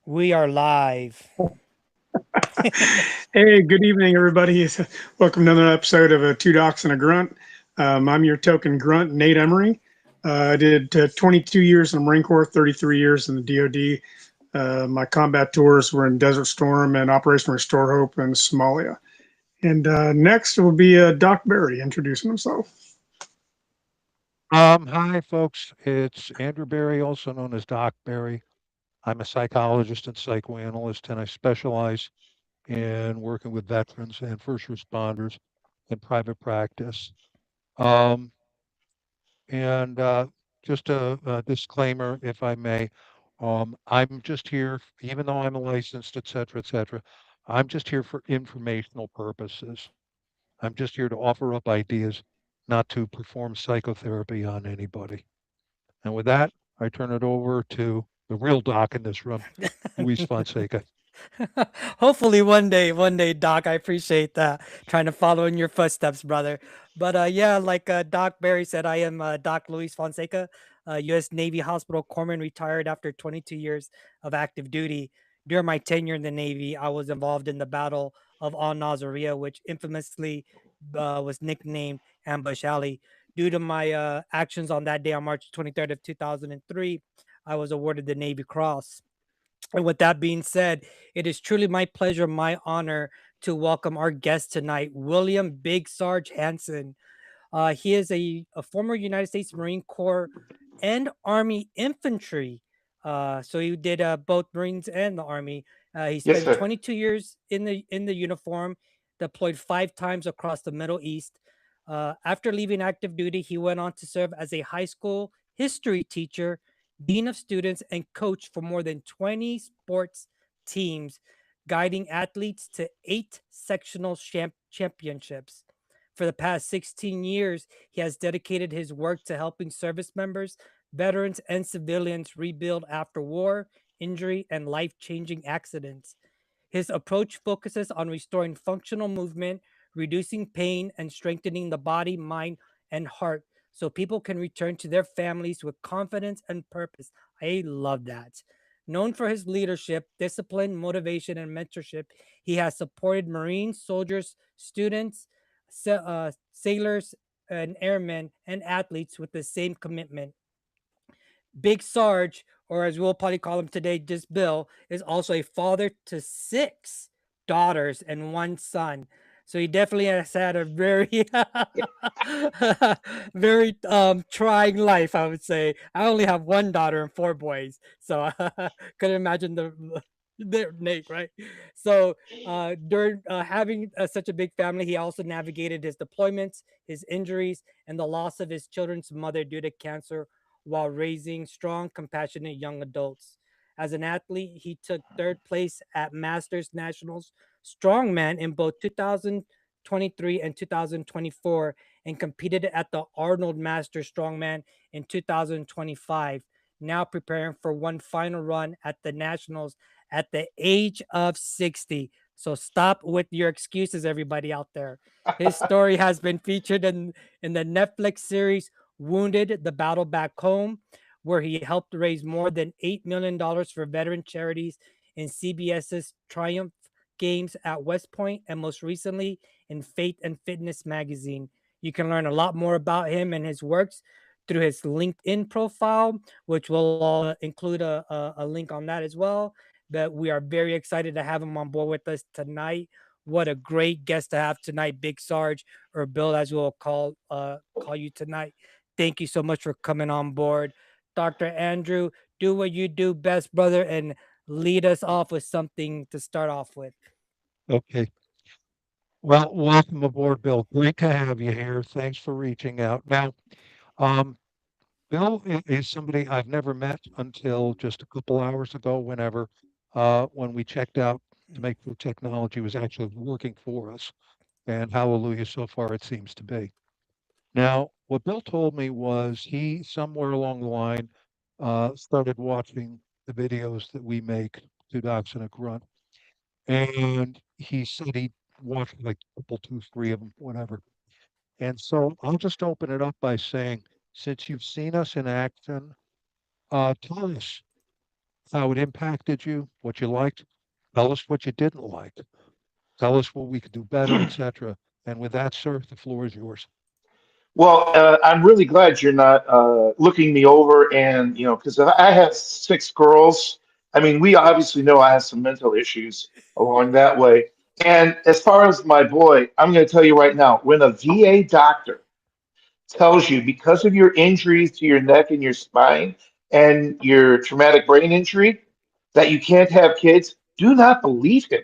We are live. Hey, good evening, everybody. Welcome to another episode of Two Docs and a Grunt. I'm your token grunt, Nate Emery. I did 22 years in the Marine Corps, 33 years in the DoD. My combat tours were in Desert Storm and Operation Restore Hope in Somalia. And next will be Doc Barry introducing himself. Hi, folks. It's Andrew Barry, also known as Doc Barry. I'm a psychologist and psychoanalyst, and I specialize in working with veterans and first responders in private practice. Um, and just a disclaimer, if I may, I'm just here, even though I'm a licensed, et cetera, I'm just here for informational purposes. I'm just here to offer up ideas, not to perform psychotherapy on anybody. And with that, I turn it over to the real doc in this room, Luis Fonseca. Hopefully one day, Doc. I appreciate that. Trying to follow in your footsteps, brother. But yeah, like Doc Barry said, I am Doc Luis Fonseca, U.S. Navy Hospital Corpsman, retired after 22 years of active duty. During my tenure in the Navy, I was involved in the Battle of Al Nazaria, which infamously was nicknamed Ambush Alley. Due to my actions on that day, on March 23rd of 2003, I was awarded the Navy Cross. And with that being said, it is truly my pleasure, my honor to welcome our guest tonight, William Big Sarge Hansen. He is a former United States Marine Corps and Army infantry. So he did both Marines and the Army. He Yes, spent sir. 22 years in the uniform, deployed 5 times across the Middle East. After leaving active duty, he went on to serve as a high school history teacher, dean of students, and coach for more than 20 sports teams, guiding athletes to 8 sectional championships. For the past 16 years, he has dedicated his work to helping service members, veterans, and civilians rebuild after war, injury, and life changing accidents. His approach focuses on restoring functional movement, reducing pain, and strengthening the body, mind, and heart so people can return to their families with confidence and purpose. I love that. Known for his leadership, discipline, motivation, and mentorship, he has supported Marines, soldiers, students, sailors, and airmen and athletes with the same commitment. Big Sarge, or as we'll probably call him today, just Bill, is also a father to 6 daughters and 1 son. So he definitely has had a very, very trying life. I would say. I only have 1 daughter and 4 boys, so couldn't imagine the Nate, right? So during having such a big family, he also navigated his deployments, his injuries, and the loss of his children's mother due to cancer while raising strong, compassionate young adults. As an athlete, he took third place at Masters Nationals Strongman in both 2023 and 2024 and competed at the Arnold Masters Strongman in 2025. Now preparing for one final run at the Nationals at the age of 60. So stop with your excuses, everybody out there. His story has been featured in the Netflix series Wounded, the Battle Back Home, where he helped raise more than $8 million for veteran charities in CBS's Triumph Games at West Point, and most recently in Faith and Fitness magazine. You can learn a lot more about him and his works through his LinkedIn profile, which will include a link on that as well. But we are very excited to have him on board with us tonight. What a great guest to have tonight, Big Sarge, or Bill, as we'll call you tonight. Thank you so much for coming on board. Dr. Andrew, do what you do best, brother, and lead us off with something to start off with. Okay. Well, welcome aboard, Bill. Great to have you here. Thanks for reaching out. Now, um, Bill is somebody I've never met until just a couple hours ago, when we checked out to make sure technology was actually working for us. And hallelujah, so far it seems to be. Now, what Bill told me was he, somewhere along the line, started watching the videos that we make, Two Docs and a Grunt. And he said he watched like a couple, two, three of them, whatever. And so I'll just open it up by saying, since you've seen us in action, tell us how it impacted you, what you liked. Tell us what you didn't like. Tell us what we could do better, etc. And with that, sir, the floor is yours. Well, I'm really glad you're not looking me over, and because I have six girls. I mean, we obviously know I have some mental issues along that way. And as far as my boy, I'm going to tell you right now, when a VA doctor tells you because of your injuries to your neck and your spine and your traumatic brain injury that you can't have kids, do not believe him,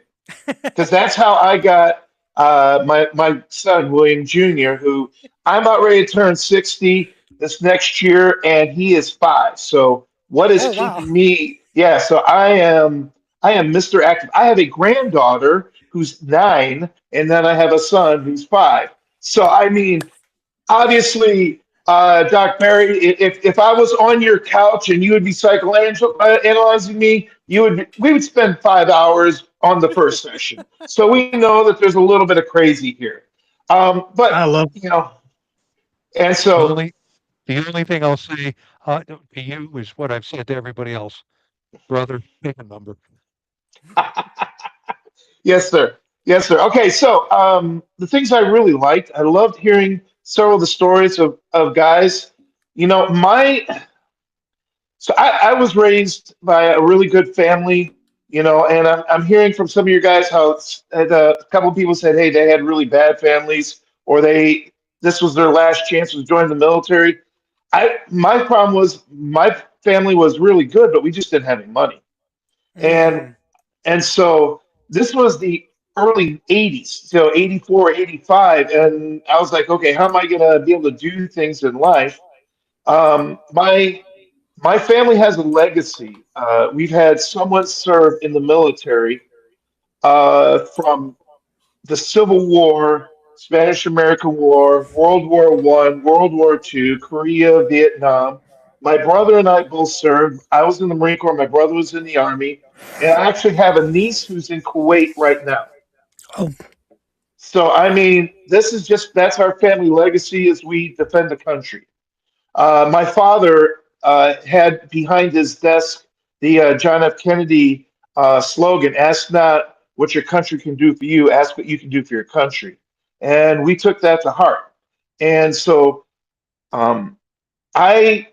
because that's how I got my son William Jr., who I'm about ready to turn 60 this next year, and he is 5. So what is Oh wow. keeping me? Yeah, so I am Mr. Active. I have a granddaughter who's 9, and then I have a son who's 5. So I mean, obviously, Doc Barry, if I was on your couch and you would be psychoanalyzing me, we would spend 5 hours on the first session. So we know that there's a little bit of crazy here. I But love and The so only the only thing I'll say to you is what I've said to everybody else. Brother, pick a number. yes, sir. Yes, sir. Okay, so the things I really liked, I loved hearing several of the stories of guys. You know, my So I was raised by a really good family, and I'm hearing from some of your guys how a couple of people said, hey, they had really bad families, or this was their last chance to join the military. My problem was my family was really good, but we just didn't have any money, and Mm. and so this was the early 80s, so 84, 85, and I was like, okay, how am I gonna be able to do things in life? My family has a legacy. We've had someone serve in the military from the Civil War, Spanish American War, World War One, World War Two, Korea, Vietnam. My brother and I both served. I was in the Marine Corps. My brother was in the Army, and I actually have a niece who's in Kuwait right now. Oh. So I mean, that's our family legacy as we defend the country. My father had behind his desk the John F. Kennedy slogan, ask not what your country can do for you, ask what you can do for your country. And we took that to heart. And so um, I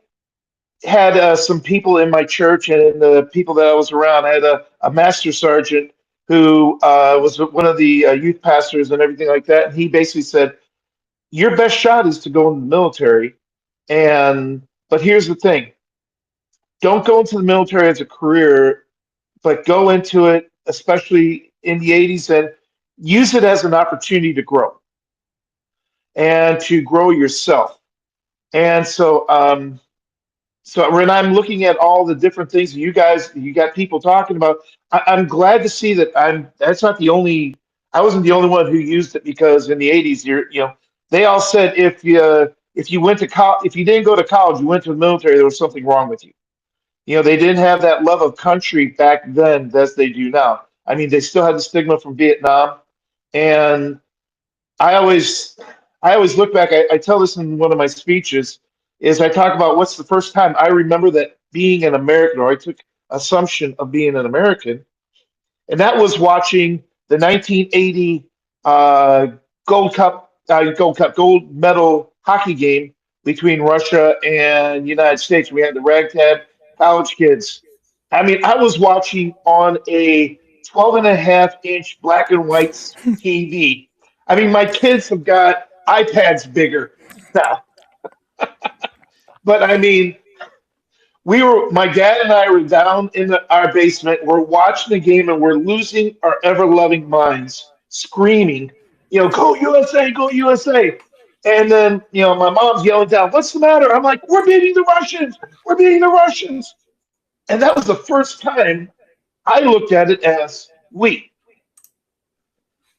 had some people in my church and in the people that I was around. I had a master sergeant who was one of the youth pastors and everything like that. And he basically said, your best shot is to go in the military. But here's the thing, don't go into the military as a career, but go into it, especially in the 80s, and use it as an opportunity to grow and to grow yourself. And so when I'm looking at all the different things that you got people talking about, I'm glad to see that that's not the only, I wasn't the only one who used it, because in the 80s, they all said if you went to college, if you didn't go to college, you went to the military, there was something wrong with you. They didn't have that love of country back then as they do now. I mean, they still had the stigma from Vietnam, and I always, I always look back. I tell this in one of my speeches. Is I talk about what's the first time I remember that being an American, or I took assumption of being an American, and that was watching the 1980 uh, gold medal hockey game between Russia and United States. We had the ragtag college kids. I mean, I was watching on a 12 and a half inch black and white TV. I mean, my kids have got iPads bigger now. But I mean, my dad and I were down in our basement. We're watching the game and we're losing our ever loving minds, screaming, go USA, go USA. And then, my mom's yelling down, what's the matter? I'm like, we're beating the Russians. We're beating the Russians. And that was the first time I looked at it as we.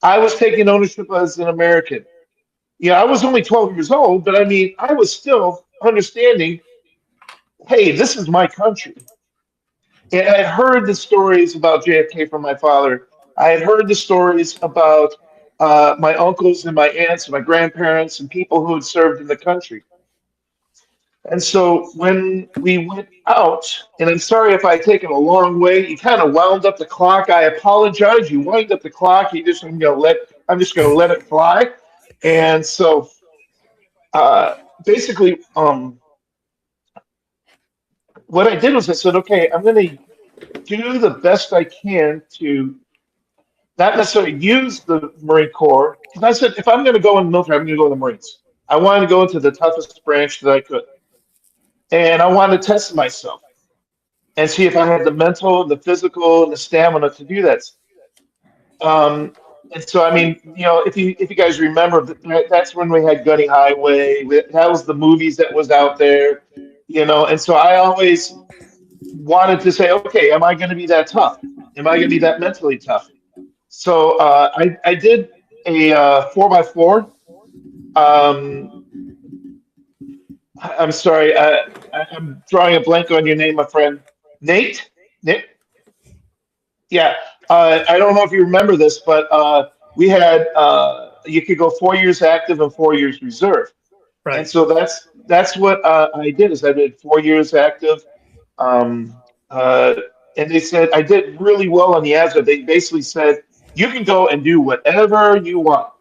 I was taking ownership as an American. Yeah, I was only 12 years old, but I mean, I was still understanding, hey, this is my country. And I had heard the stories about JFK from my father. I had heard the stories about my uncles and my aunts and my grandparents and people who had served in the country. And so when we went out, and I'm sorry if I taken a long way, you kind of wound up the clock. I apologize. You wind up the clock. You just I'm just gonna let it fly. And so basically, what I did was I said, okay, I'm gonna do the best I can to not necessarily use the Marine Corps. Because I said, if I'm gonna go in the military, I'm gonna go in the Marines. I wanted to go into the toughest branch that I could. And I wanted to test myself and see if I had the mental, the physical, and the stamina to do that. Um, and so, I mean, if you guys remember, that's when we had Gunny Highway. That was the movies that was out there, And so I always wanted to say, okay, am I going to be that tough? Am I going to be that mentally tough? So I did a 4x4. I'm sorry, I'm drawing a blank on your name, my friend. Nate? Nick? Yeah. I don't know if you remember this, but we had you could go 4 years active and 4 years reserve. Right. And so that's what I did is I did 4 years active. Um, uh, and they said I did really well on the ASVAB. They basically said you can go and do whatever you want.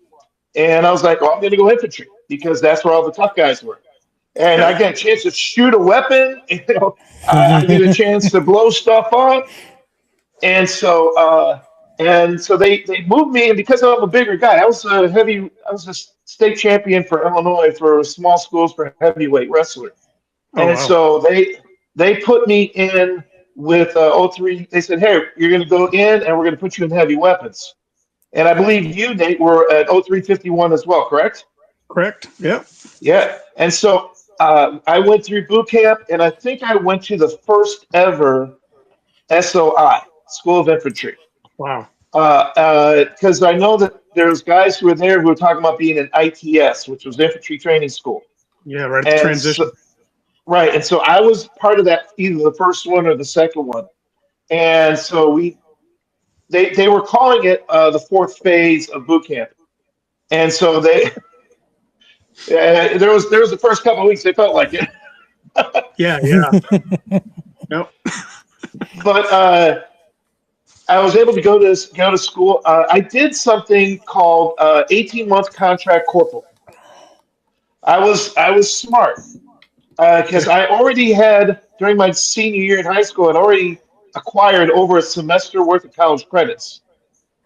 And I was like, oh, I'm going to go infantry because that's where all the tough guys were. And I get a chance to shoot a weapon. I get a chance to blow stuff up. And so they moved me, and because I'm a bigger guy, I was a state champion for Illinois for small schools for heavyweight wrestler. Oh, And wow. so they put me in with O3. They said, hey, you're going to go in, and we're going to put you in heavy weapons. And I believe you, Nate, were at O351 as well, correct? Correct. Yep. Yeah. And so I went through boot camp, and I think I went to the first ever SOI, School of Infantry. Wow. Because I know that there's guys who were there who were talking about being an ITS, which was Infantry Training School. Yeah, right at the transition. Right. And so I was part of that, either the first one or the second one. And so they were calling it the fourth phase of boot camp. And so there was the first couple of weeks they felt like it. Yeah. Nope. But I was able to go to school. I did something called 18-month contract corporal. I was smart because I already had, during my senior year in high school, I'd already acquired over a semester worth of college credits.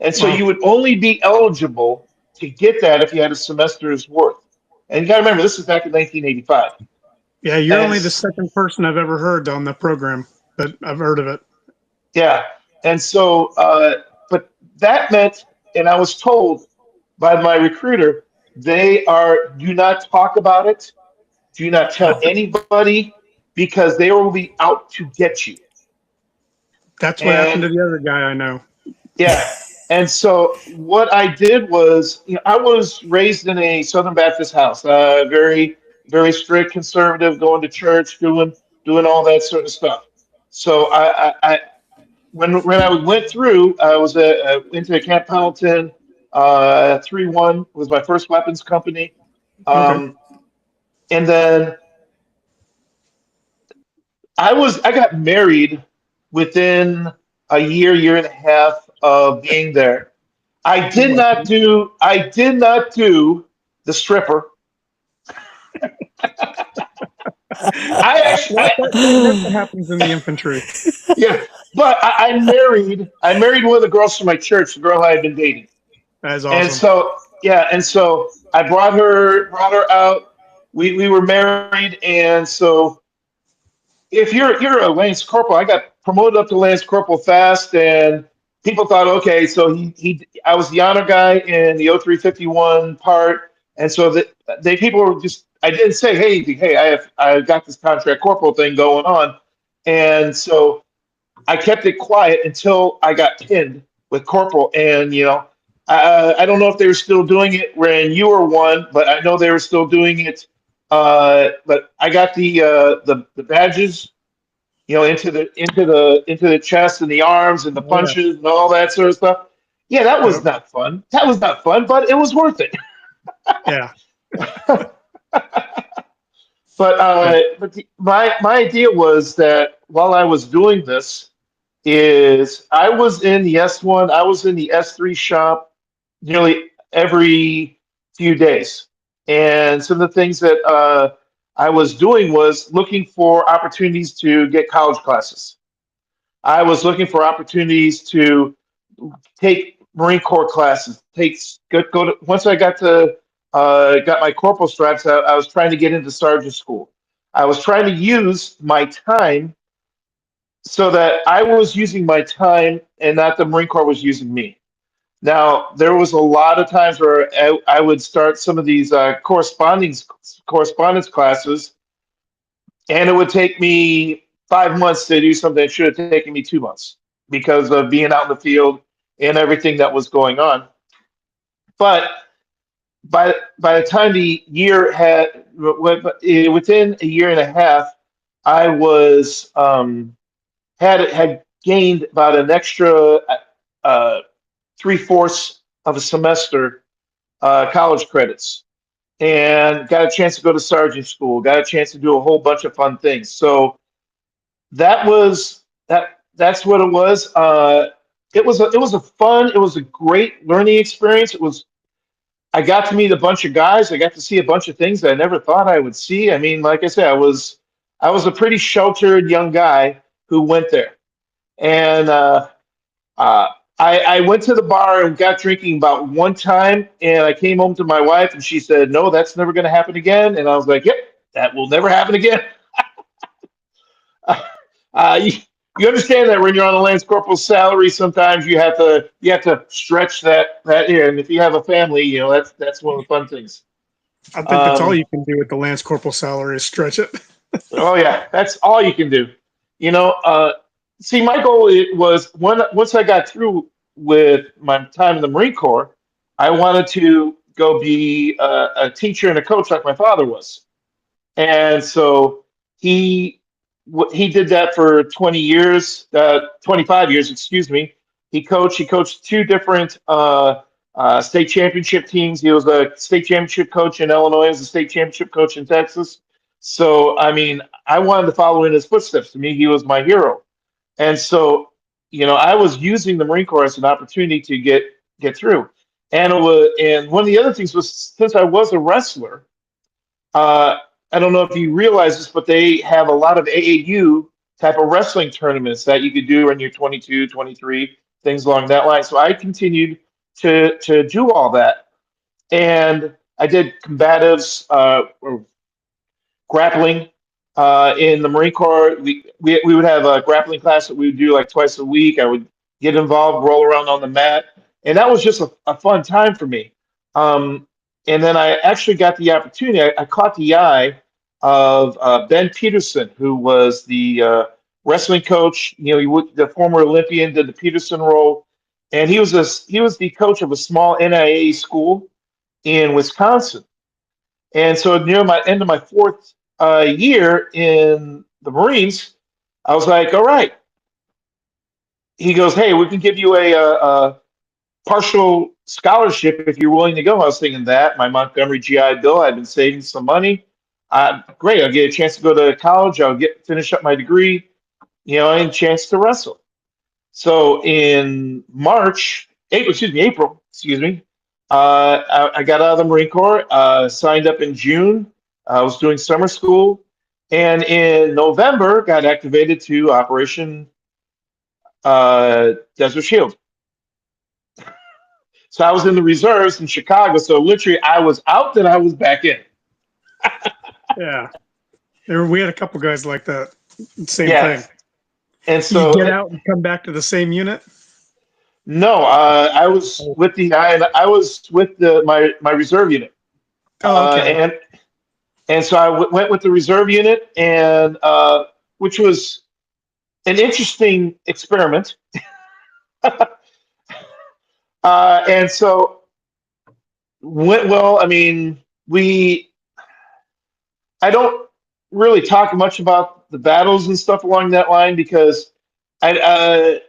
And so you would only be eligible to get that if you had a semester's worth. And you got to remember, this is back in 1985. Yeah, you're only the second person I've ever heard on the program, but I've heard of it. Yeah. And so, but that meant, and I was told by my recruiter, do not talk about it. Do not tell anybody because they will be out to get you. That's what happened to the other guy I know. Yeah. And so what I did was, I was raised in a Southern Baptist house, very, very strict conservative, going to church, doing all that sort of stuff. So when I went through, I was into Camp Pendleton. 3-1 was my first weapons company. Okay. And then I got married within a year and a half of being there. I did not do the stripper. That's what happens in the infantry. Yeah, but I married one of the girls from my church, the girl I had been dating. That is awesome. And so I brought her out. We were married, and so if you're a Lance Corporal, I got promoted up to Lance Corporal fast, and people thought, okay, so I was the honor guy in the 0351 part, and so people were just, I didn't say, hey, I got this contract corporal thing going on, and so I kept it quiet until I got pinned with corporal, and I don't know if they were still doing it when you were one, but I know they were still doing it. But I got the badges, into the chest and the arms and the punches and all that sort of stuff. Yeah, that was not fun. That was not fun, but it was worth it. Yeah. My idea was that while I was doing this, is I was in the S1, I was in the S3 shop nearly every few days, and some of the things that I was doing was looking for opportunities to get college classes. I was looking for opportunities to take Marine Corps classes. Go to once I got my corporal stripes. I was trying to get into sergeant school. I was trying to use my time so that I was using my time and not the Marine Corps was using me. Now, there was a lot of times where I would start some of these correspondence classes, and it would take me 5 months to do something that should have taken me 2 months because of being out in the field and everything that was going on. But by the time the year within a year and a half, I was had gained about an extra 3/4 of a semester college credits, and got a chance to go to sergeant school. Got a chance to do a whole bunch of fun things. So that's what it was. It was a great learning experience. I got to meet a bunch of guys. I got to see a bunch of things that I never thought I would see. I mean, like I said, I was a pretty sheltered young guy who went there. And uh, I went to the bar and got drinking about one time, and I came home to my wife, and she said, "No, that's never going to happen again." And I was like, "Yep, that will never happen again." You, you understand that when you're on a lance corporal salary, sometimes you have to stretch that here, and if you have a family, that's one of the fun things. I think that's all you can do with the Lance Corporal salary is stretch it. Oh yeah, that's all you can do. See, my goal was once I got through with my time in the Marine Corps, I wanted to go be a teacher and a coach like my father was, and so he did that for 20 years, 25 years, excuse me. He coached two different state championship teams. He was a state championship coach in Illinois. He was a state championship coach in Texas. So, I mean, I wanted to follow in his footsteps. To me, he was my hero. And so, I was using the Marine Corps as an opportunity to get through. And one of the other things was, since I was a wrestler, uh, I don't know if you realize this, but they have a lot of AAU type of wrestling tournaments that you could do when you're 22, 23, things along that line. So I continued to do all that. And I did combatives, or grappling in the Marine Corps. We would have a grappling class that we would do like twice a week. I would get involved, roll around on the mat. And that was just a fun time for me. Um, and then I actually got the opportunity. I caught the eye of Ben Peterson, who was the wrestling coach. The former Olympian, did the Peterson role, and he was the coach of a small NIA school in Wisconsin. And so near my end of my fourth year in the Marines, I was like, all right. He goes, hey, we can give you a partial scholarship if you're willing to go. I was thinking that my Montgomery GI Bill, I'd been saving some money. Great, I'll get a chance to go to college. I'll finish up my degree, and a chance to wrestle. So in April, excuse me, I got out of the Marine Corps, signed up in June. I was doing summer school, and in November got activated to Operation Desert Shield. So I was in the reserves in Chicago. So literally, I was out, then I was back in. Yeah, we had a couple guys like that. Same Yeah. thing. And so you get out and come back to the same unit. No, I was with my reserve unit. Oh, okay. And so I went with the reserve unit, and which was an interesting experiment. And so went well. I mean, I don't really talk much about the battles and stuff along that line because I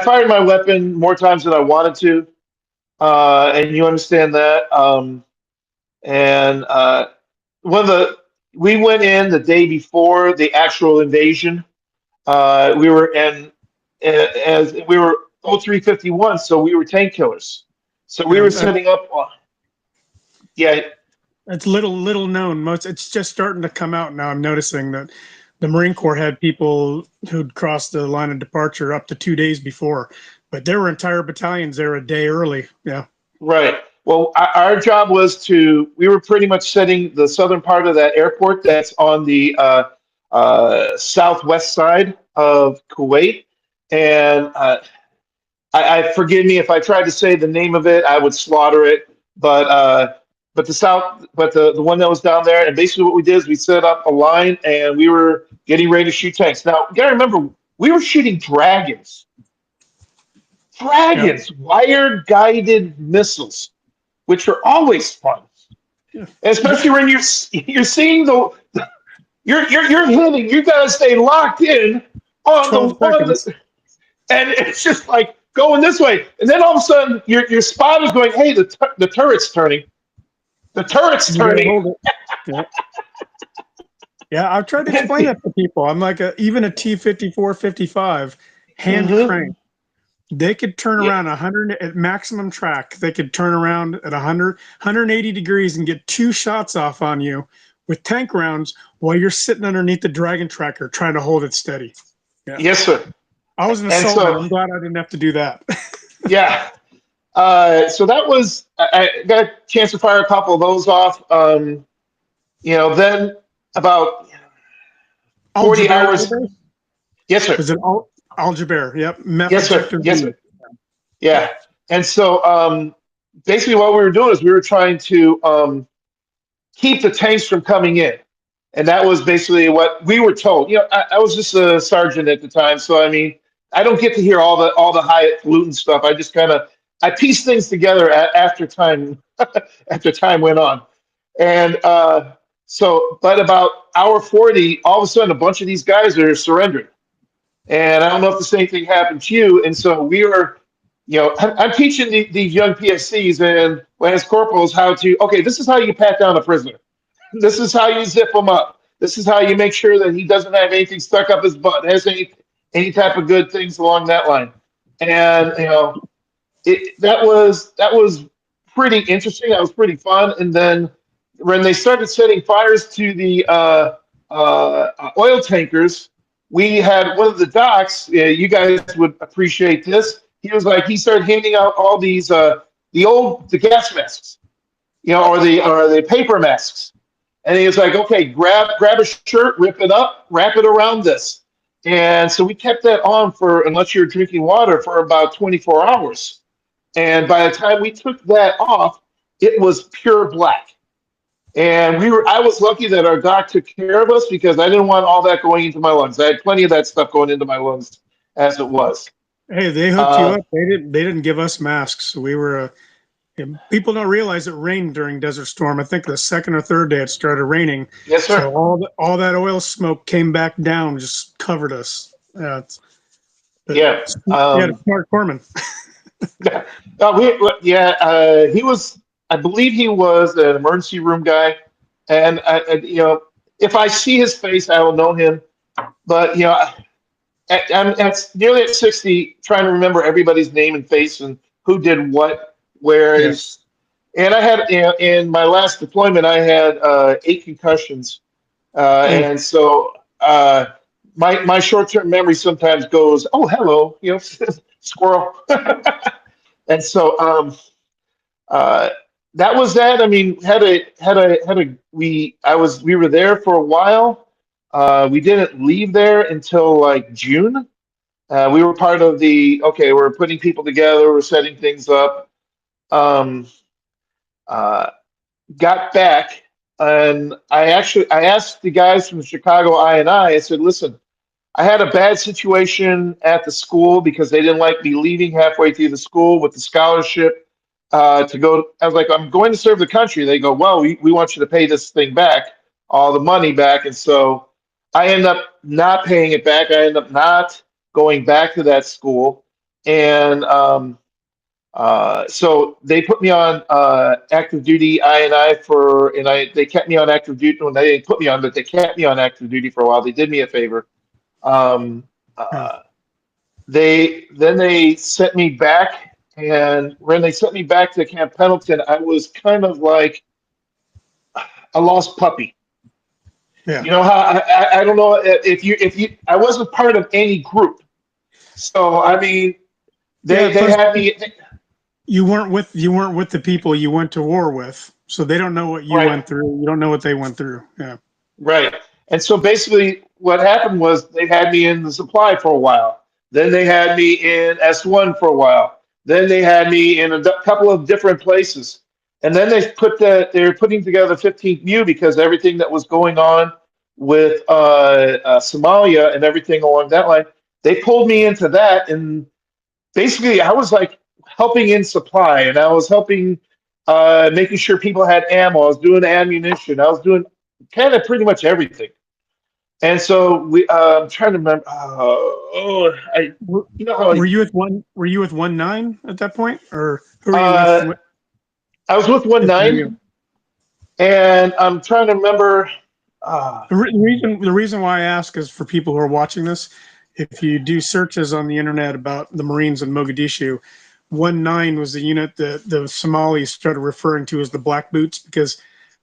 fired my weapon more times than I wanted to, and you understand that. And one of we went in the day before the actual invasion. We were in as we were 0351, so we were tank killers. So we were And setting up. Yeah, it's little known. It's just starting to come out now. I'm noticing that the Marine Corps had people who'd crossed the line of departure up to 2 days before, but there were entire battalions there a day early. Yeah. right. Well, our job was we were pretty much setting the southern part of that airport that's on the southwest side of Kuwait. And I forgive me if I tried to say the name of it, I would slaughter it. But the one that was down there, and basically what we did is we set up a line and we were getting ready to shoot tanks. Now, you gotta remember, we were shooting dragons, wire guided missiles, which are always fun, Yeah. especially when you're seeing you're hitting. You gotta stay locked in on the 12 one, seconds. and it's just like going this way, and then all of a sudden your spotter's going, "Hey, the turret's turning. The turret's You gotta turning." hold it. Yeah. Yeah, I've tried to explain that to people. I'm like, even a T-54, 55 hand Mhm. crank, they could turn Yeah. around 100 at maximum track. They could turn around at 180 degrees and get 2 shots off on you with tank rounds while you're sitting underneath the Dragon tracker trying to hold it steady. Yeah. Yes, sir. I was an And assault man. so, I'm glad I didn't have to do that. yeah. So that was I got a chance to fire a couple of those off. Then about 40 Al-Jaber hours. Air Base? Yes, sir. Was it Al-Jaber? Yep. Meth Yes, sir. objective Yes, B. sir. Yeah. And so basically what we were doing is we were trying to keep the tanks from coming in. And that was basically what we were told. I was just a sergeant at the time, so I mean, I don't get to hear all the highfalutin stuff. I just I piece things together after time after time went on. And but about hour 40, all of a sudden, a bunch of these guys are surrendering. And I don't know if the same thing happened to you. And so we were, I'm teaching these young PSCs and Lance Corporals okay, this is how you pat down a prisoner. This is how you zip them up. This is how you make sure that he doesn't have anything stuck up his butt, has any type of good things along that line. And that was pretty interesting. That was pretty fun. And then when they started setting fires to the oil tankers, we had one of the docs. You guys would appreciate this. He started handing out all these the gas masks, or the paper masks. And he was like, okay, grab a shirt, rip it up, wrap it around this. And so we kept that on unless you're drinking water, for about 24 hours. And by the time we took that off, it was pure black. And I was lucky that our doc took care of us, because I didn't want all that going into my lungs. I had plenty of that stuff going into my lungs as it was. Hey, they hooked you up. They didn't give us masks. We were people don't realize it rained during Desert Storm. I think the second or third day it started raining. Yes, sir. So all that oil smoke came back down, just covered us. Yeah. Smart corpsman. He was. I believe he was an emergency room guy, and if I see his face, I will know him. But I'm nearly at 60, trying to remember everybody's name and face and who did what. Whereas, and I had in my last deployment, I had 8 concussions, and so my short-term memory sometimes goes, "Oh, hello, squirrel," and so that was that. I mean, we were there for a while. We didn't leave there until like June. We were part of we're putting people together, we're setting things up. Got back, and I asked the guys from the Chicago INI. I said, listen, I had a bad situation at the school because they didn't like me leaving halfway through the school with the scholarship to go. I was like, I'm going to serve the country. They go, well, we want you to pay this thing back, all the money back. And so I end up not paying it back. I end up not going back to that school. And So they put me on active duty I&I they kept me on active duty. When they didn't put me on, but they kept me on active duty for a while. They did me a favor. Um, Yeah. they sent me back, and when they sent me back to Camp Pendleton, I was kind of like a lost puppy. Yeah. You know how I don't know if you I wasn't part of any group. So I mean, Yeah, they plus had me you weren't with the people you went to war with, so they don't know what you right. went through. You don't know what they went through. Yeah. Right. And so basically, what happened was they had me in the supply for a while. Then they had me in S1 for a while. Then they had me in couple of different places. And then they were putting together 15th Mu because everything that was going on with Somalia and everything along that line, they pulled me into that. And basically, I was like helping in supply, and I was helping making sure people had ammo. I was doing ammunition. I was doing kind of pretty much everything. And so I'm trying to remember. Were You know how were you with one? Were you with 1-9 at that point, or who were you uh, with? I was with one You? nine, and I'm trying to remember. Uh, The reason why I ask is for people who are watching this. If you do searches on the internet about the Marines in Mogadishu, 1-9 was the unit that the Somalis started referring to as the Black Boots because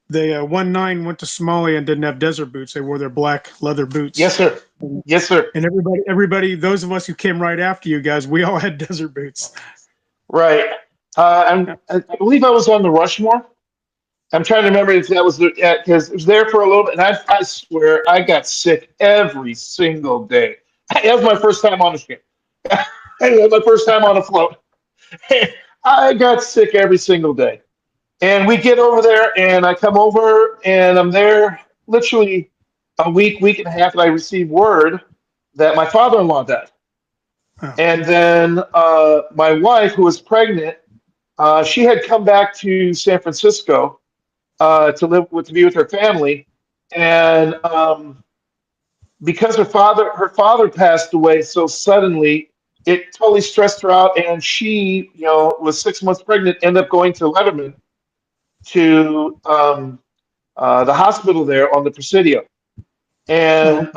the 1-9 went to Somalia and didn't have desert boots. They wore their black leather boots. yes, sir. Yes, sir. And everybody, those of us who came right after you guys, we all had desert boots. Right. I believe I was on the Rushmore. I'm trying to remember if that was because it was there for a little bit, and I swear I got sick every single day. That was my first time on a ship. That was my first time on a float. I got sick every single day. And we get over there, and I come over, and I'm there literally a week and a half, and I receive word that my father-in-law died. Oh. And then my wife, who was pregnant, she had come back to San Francisco to be with her family, and because her father passed away so suddenly, it totally stressed her out, and she, was 6 months pregnant, ended up going to Letterman to the hospital there on the Presidio, and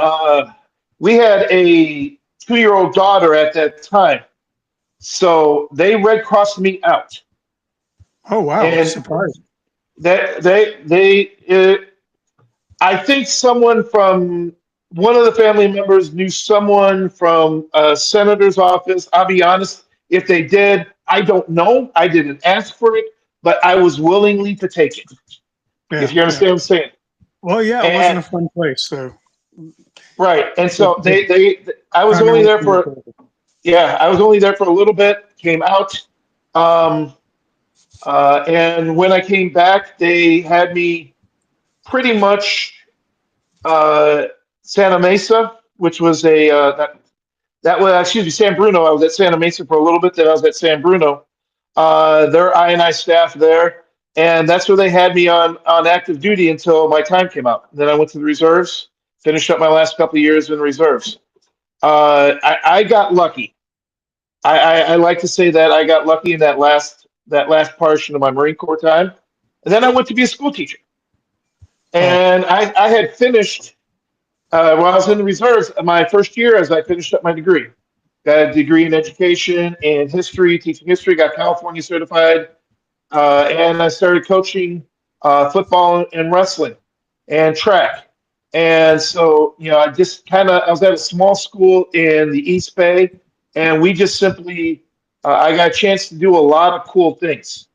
we had a 2-year-old daughter at that time, so they Red Crossed me out. Oh wow! And Surprise. I think someone from one of the family members knew someone from a senator's office. I'll be honest, if they did, I don't know. I didn't ask for it, but I was willingly to take it. Yeah, If you understand what I'm saying. Well, yeah, it wasn't a fun place, so. Right, and so I was only there for a little bit. Came out, and when I came back, they had me pretty much Santa Mesa, which was that was, excuse me, San Bruno. I was at Santa Mesa for a little bit. Then I was at San Bruno. Their I&I staff there, and that's where they had me on active duty until my time came out. Then I went to the reserves, finished up my last couple of years in the reserves. I got lucky. I like to say that I got lucky in that last portion of my Marine Corps time, and then I went to be a school teacher. And I had finished while I was in the reserves my first year as I finished up my degree. Got a degree in education and history, teaching history, got California certified, and I started coaching football and wrestling and track. And so, I was at a small school in the East Bay, and we just simply, I got a chance to do a lot of cool things.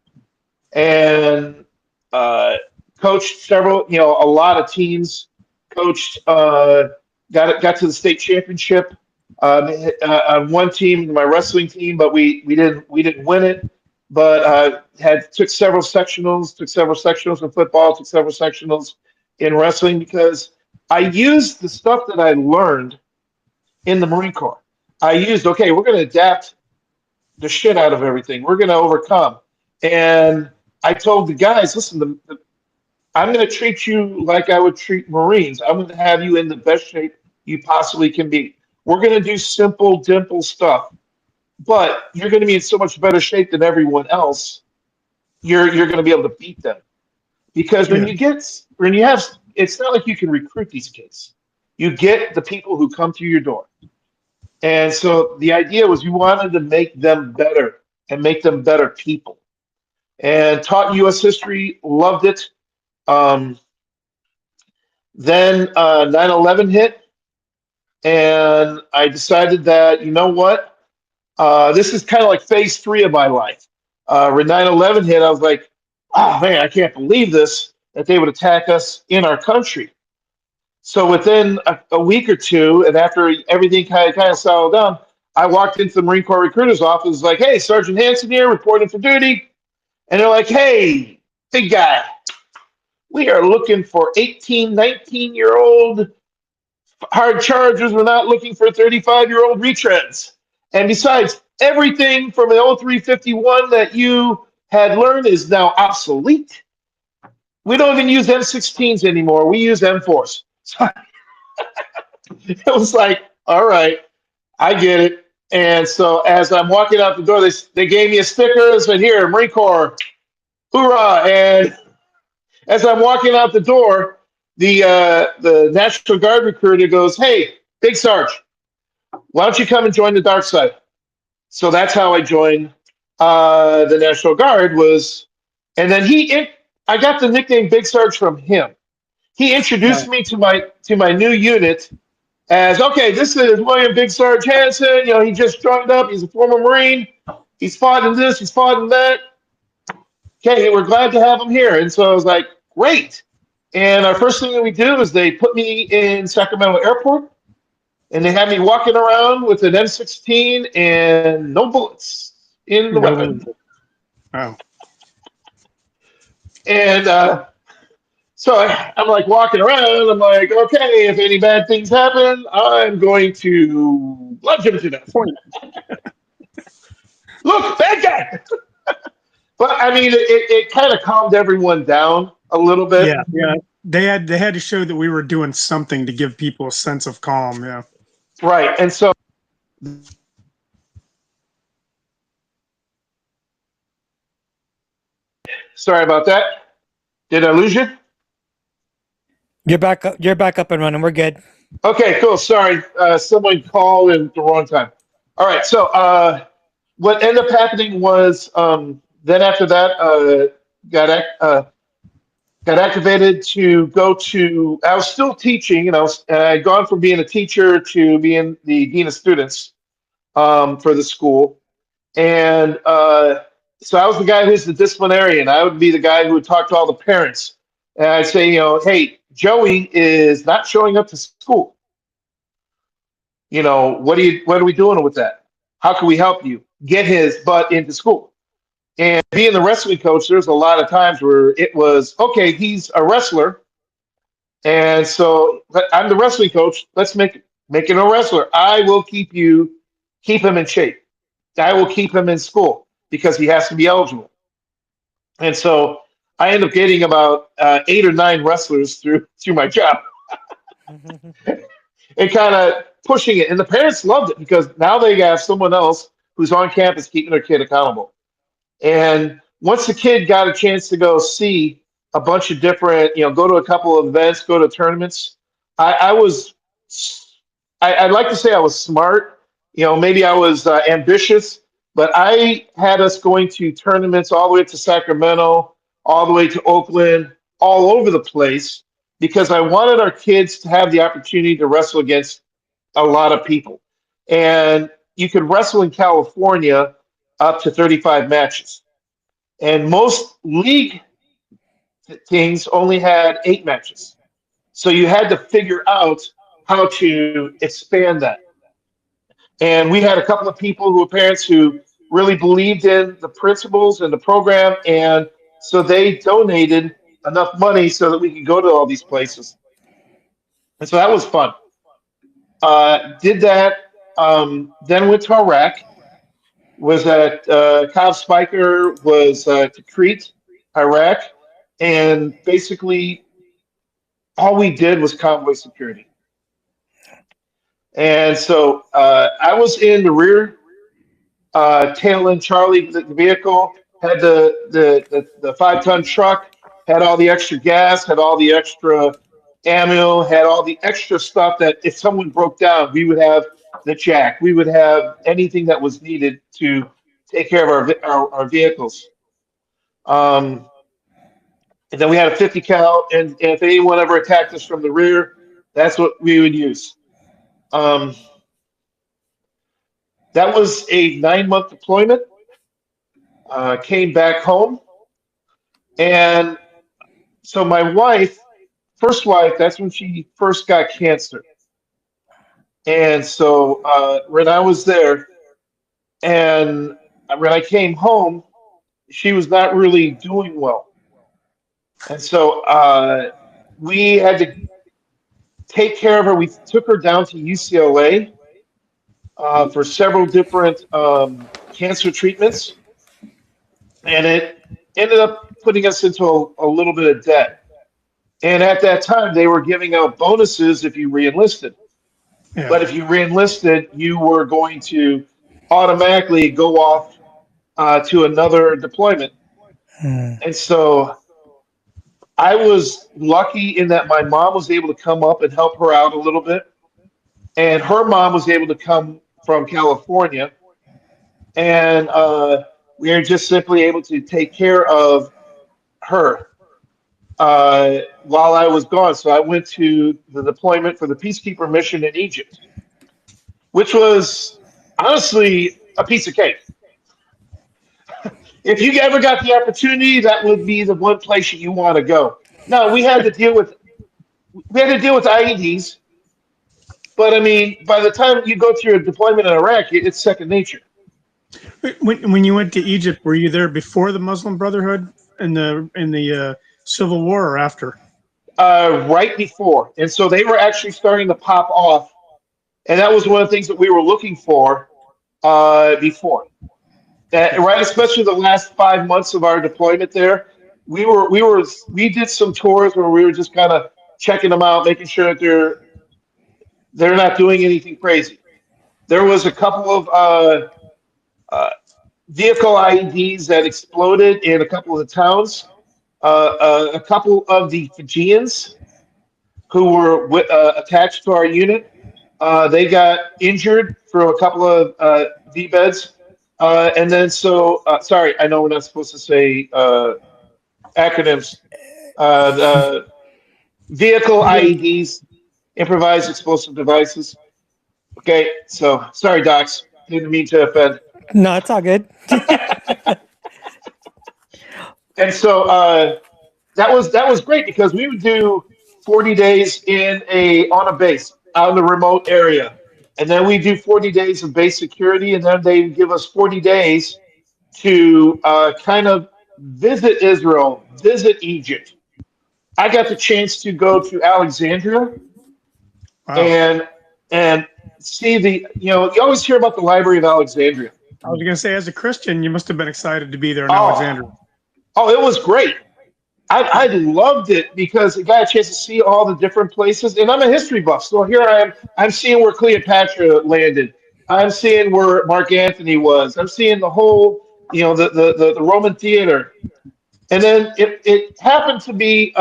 And coached several, a lot of teams. Coached, got to the state championship on one team, my wrestling team, but we didn't win it. But took several sectionals in football, took several sectionals in wrestling because I used the stuff that I learned in the Marine Corps. We're going to adapt the shit out of everything. We're going to overcome. And I told the guys, listen, I'm going to treat you like I would treat Marines. I'm going to have you in the best shape you possibly can be. We're going to do simple, dimple stuff. but you're going to be in so much better shape than everyone else. You're going to be able to beat them because Yeah. when you have, it's not like you can recruit these kids. You get the people who come through your door. And so the idea was we wanted to make them better and make them better people. And taught U.S. history, loved it. Um, then 9/11 hit, and I decided that, you know what? This is kind of like phase 3 of my life. When 9/11 hit, I was like, oh man, I can't believe this, that they would attack us in our country. So within a week or two, and after everything kind of settled down, I walked into the Marine Corps recruiter's office, like, hey, Sergeant Hanson here, reporting for duty. And they're like, hey, big guy, we are looking for 18, 19-year-old hard chargers. We're not looking for 35-year-old retreads. And besides, everything from the 0351 that you had learned is now obsolete. We don't even use M16s anymore. We use M4s. So it was like, all right, I get it. And so as I'm walking out the door, they gave me a sticker that said, here, Marine Corps, hoorah. And as I'm walking out the door, the National Guard recruiter goes, hey, Big Sarge, why don't you come and join the dark side? So that's how I joined the National Guard and then I got the nickname Big Sarge from him. He introduced me to my new unit as, okay, this is William Big Sarge Hanson. You know, he just joined up. He's a former Marine. He's fought in this. He's fought in that. Okay, we're glad to have him here. And so I was like, great. And our first thing that we do is they put me in Sacramento Airport, and they had me walking around with an M16 and no bullets in the weapon. Wow. And so I'm like walking around. I'm like, okay, if any bad things happen, I'm going to bludgeon him to death. Look, bad guy. But I mean, it kind of calmed everyone down a little bit. Yeah, yeah. They had to show that we were doing something to give people a sense of calm. Yeah. Right. And so sorry about that. Did I lose you? You're back up. You're back up and running. We're good. Okay, cool. Sorry, someone called in the wrong time. All right. So what ended up happening was then after that got activated to go to. I was still teaching, and I'd gone from being a teacher to being the dean of students for the school, and so I was the guy who's the disciplinarian. I would be the guy who would talk to all the parents, and I'd say, hey, Joey is not showing up to school. What are we doing with that? How can we help you get his butt into school? And being the wrestling coach, there's a lot of times where it was, okay, he's a wrestler. And so I'm the wrestling coach. Let's make him a wrestler. I will keep him in shape. I will keep him in school because he has to be eligible. And so I end up getting about 8 or 9 wrestlers through my job and kind of pushing it. And the parents loved it because now they have someone else who's on campus keeping their kid accountable. And once the kid got a chance to go see a bunch of different, go to a couple of events, go to tournaments, I'd like to say I was smart. Maybe I was ambitious, but I had us going to tournaments all the way to Sacramento, all the way to Oakland, all over the place, because I wanted our kids to have the opportunity to wrestle against a lot of people. And you could wrestle in California up to 35 matches. And most league teams only had 8 matches. So you had to figure out how to expand that. And we had a couple of people who were parents who really believed in the principles and the program. And so they donated enough money so that we could go to all these places. And so that was fun. Did that, then went to Iraq, was at Cobb Spiker, was to Crete, Iraq, and basically all we did was convoy security. And so I was in the rear tail end Charlie, the vehicle, had the 5-ton truck, had all the extra gas, had all the extra ammo, had all the extra stuff that if someone broke down, we would have the jack. We would have anything that was needed to take care of our vehicles. And then we had a 50 cal, and if anyone ever attacked us from the rear, that's what we would use. That was a 9-month deployment. Came back home, and so my wife, first wife, that's when she first got cancer. And so when I was there, and when I came home, she was not really doing well. And so we had to take care of her. We took her down to UCLA for several different cancer treatments. And it ended up putting us into a little bit of debt. And at that time, they were giving out bonuses if you re-enlisted. Yeah. But if you re-enlisted, you were going to automatically go off to another deployment. And so I was lucky in that my mom was able to come up and help her out a little bit. And her mom was able to come from California. And we were just simply able to take care of her while I was gone. So I went to the deployment for the Peacekeeper mission in Egypt, which was honestly a piece of cake. If you ever got the opportunity, that would be the one place you want to go. No, we had to deal with IEDs, but I mean, by the time you go through a deployment in Iraq, it's second nature. When you went to Egypt, were you there before the Muslim Brotherhood in the Civil War or after? Right before, and so they were actually starting to pop off, and that was one of the things that we were looking for before. Right, especially the last 5 months of our deployment there, we did some tours where we were just kind of checking them out, making sure that they're not doing anything crazy. There was a couple of vehicle IEDs that exploded in a couple of the towns. A couple of the Fijians who were attached to our unit, they got injured through a couple of V-beds. And then sorry, I know we're not supposed to say acronyms. Vehicle IEDs, improvised explosive devices. Okay, so sorry, docs. Didn't mean to offend. No, it's all good. And so that was great because we would do 40 days on a base out in the remote area. And then we do 40 days of base security, and then they give us 40 days to kind of visit Israel, visit Egypt. I got the chance to go to Alexandria. Wow. and see you always hear about the Library of Alexandria. I was going to say, as a Christian, you must have been excited to be there in Alexandria. Oh, it was great. I loved it because I got a chance to see all the different places. And I'm a history buff. So here I am. I'm seeing where Cleopatra landed. I'm seeing where Mark Antony was. I'm seeing the whole, the Roman theater. And then it happened to be,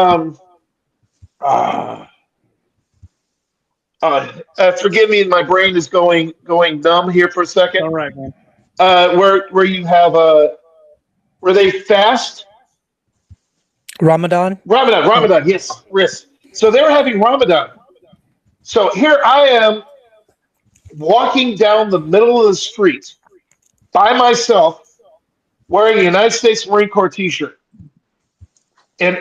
forgive me, my brain is going numb here for a second. All right, man. Where you have, where they fast. Ramadan, yes. So they were having Ramadan. So here I am walking down the middle of the street by myself wearing a United States Marine Corps t-shirt. And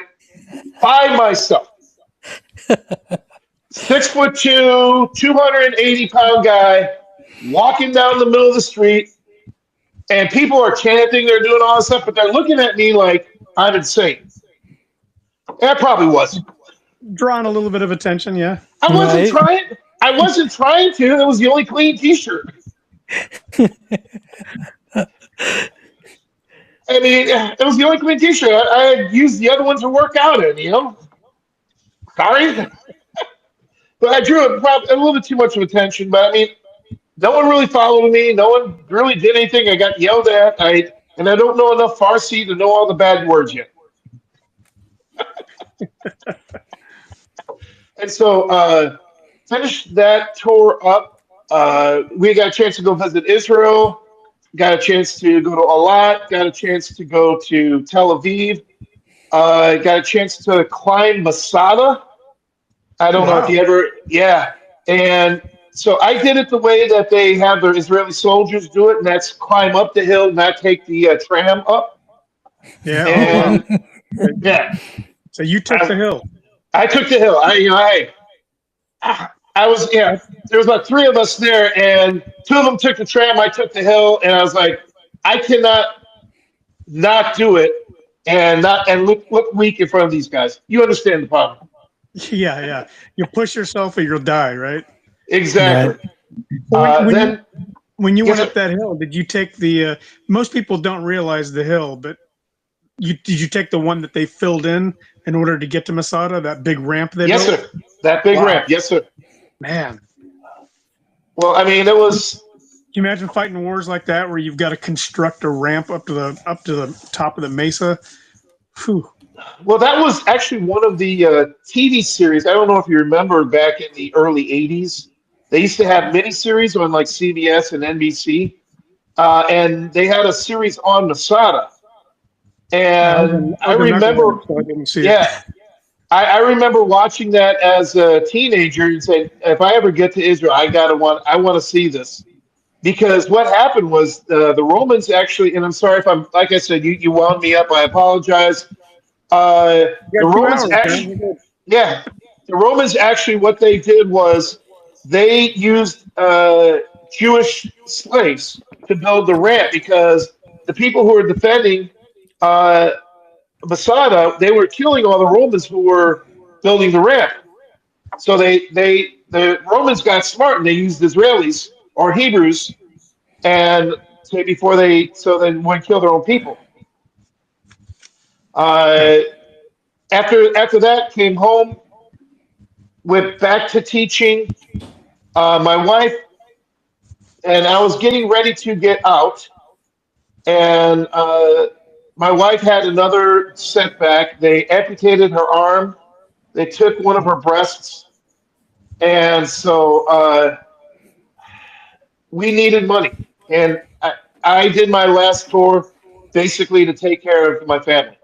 by myself. 6'2", 280-pound guy walking down the middle of the street, and people are chanting, they're doing all this stuff, but they're looking at me like I'm insane. That probably was. Drawing a little bit of attention, yeah. I wasn't trying to. That was the only clean t-shirt. I mean, it was the only clean t-shirt. I had used the other one to work out in, Sorry. But I drew a little bit too much of attention. But I mean, no one really followed me. No one really did anything. I got yelled at. And I don't know enough Farsi to know all the bad words yet. And so finished that tour up. We got a chance to go visit Israel. Got a chance to go to Eilat. Got a chance to go to Tel Aviv. Got a chance to climb Masada. I don't know if you ever, yeah. And so I did it the way that they have their Israeli soldiers do it, and that's climb up the hill, not take the tram up. Yeah. And yeah. So you took the hill. I took the hill. I was, yeah, there was about three of us there, and two of them took the tram. I took the hill, and I was like, I cannot not do it and look weak in front of these guys. You understand the problem? Yeah. You push yourself or you'll die, right? Exactly. Right. When you went Yes, up that hill, did you take the? Most people don't realize the hill, but did you take the one that they filled in order to get to Masada? That big ramp they yes, built? sir. That big ramp. Yes, sir. Man, Well, I mean, it was. can you imagine fighting wars like that where you've got to construct a ramp up to the top of the mesa? Whew. Well, that was actually one of the TV series. I don't know if you remember back in the early '80s. They used to have miniseries on like CBS and NBC, and they had a series on Masada. And I remember, So I didn't see it. yeah, I remember watching that as a teenager and saying, if I ever get to Israel, I want to see this. Because what happened was the Romans actually, and I'm sorry if I'm, like I said, you wound me up. I apologize. The You got 2 Romans hours, actually, man. yeah, the Romans actually, what they did was they used Jewish slaves to build the ramp because the people who were defending uh, Masada, they were killing all the Romans who were building the ramp. So the Romans got smart and they used Israelis or Hebrews and so they wouldn't kill their own people. After that, came home, went back to teaching. My wife and I was getting ready to get out, and my wife had another setback. They amputated her arm. They took one of her breasts, and so we needed money. And I did my last tour basically to take care of my family.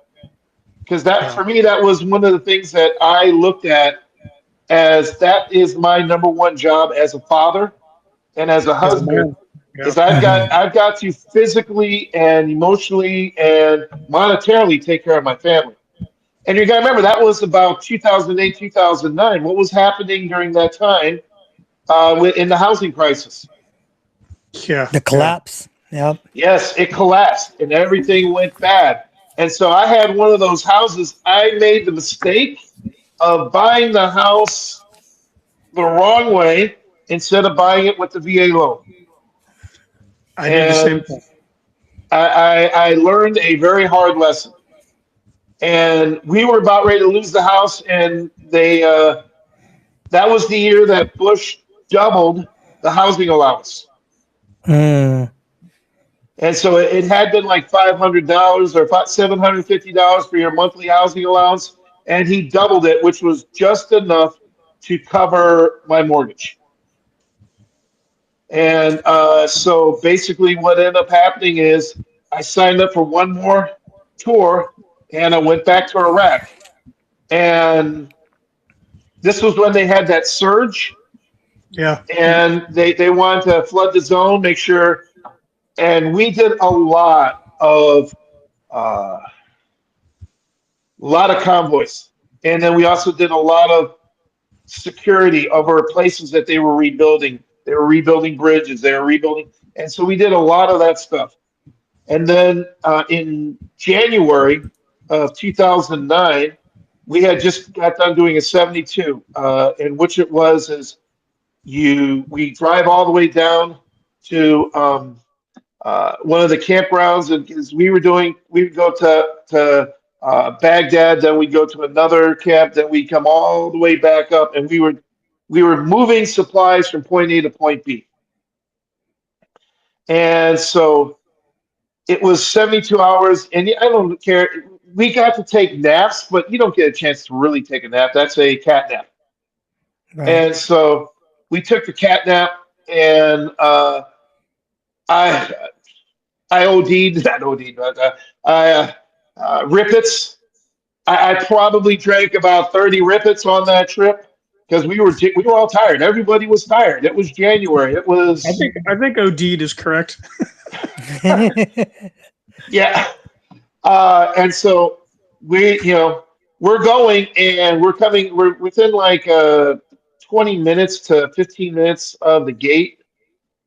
Because for me, that was one of the things that I looked at as that is my number one job as a father and as a husband. Yeah. Is I've got to physically and emotionally and monetarily take care of my family. And you got to remember that was about 2008, 2009. What was happening during that time in the housing crisis? Yeah. The collapse. Yep. Yes, it collapsed and everything went bad. And so I had one of those houses. I made the mistake of buying the house the wrong way instead of buying it with the VA loan. I did the same thing. I learned a very hard lesson. And we were about ready to lose the house, and that was the year that Bush doubled the housing allowance. Mm. And so it had been like $500 or $750 for your monthly housing allowance, and he doubled it, which was just enough to cover my mortgage. And so basically what ended up happening is I signed up for one more tour, and I went back to Iraq. And this was when they had that surge. Yeah. And they wanted to flood the zone, make sure. And we did a lot of convoys, and then we also did a lot of security over places that they were rebuilding. They were rebuilding bridges. They were rebuilding, and so we did a lot of that stuff. And then in January of 2009, we had just got done doing a 72, in which it was we drive all the way down to one of the campgrounds, and we would go to Baghdad, then we'd go to another camp, then we'd come all the way back up, and we were moving supplies from point A to point B. And so it was 72 hours, and I don't care. We got to take naps, but you don't get a chance to really take a nap. That's a cat nap. Right. And so we took the cat nap, and I I OD'd, not OD'd, but I Rippets. I probably drank about 30 Rippets on that trip because we were all tired. Everybody was tired. It was January. It was I think OD'd is correct. yeah. And so we're going and we're within like 20 minutes to 15 minutes of the gate,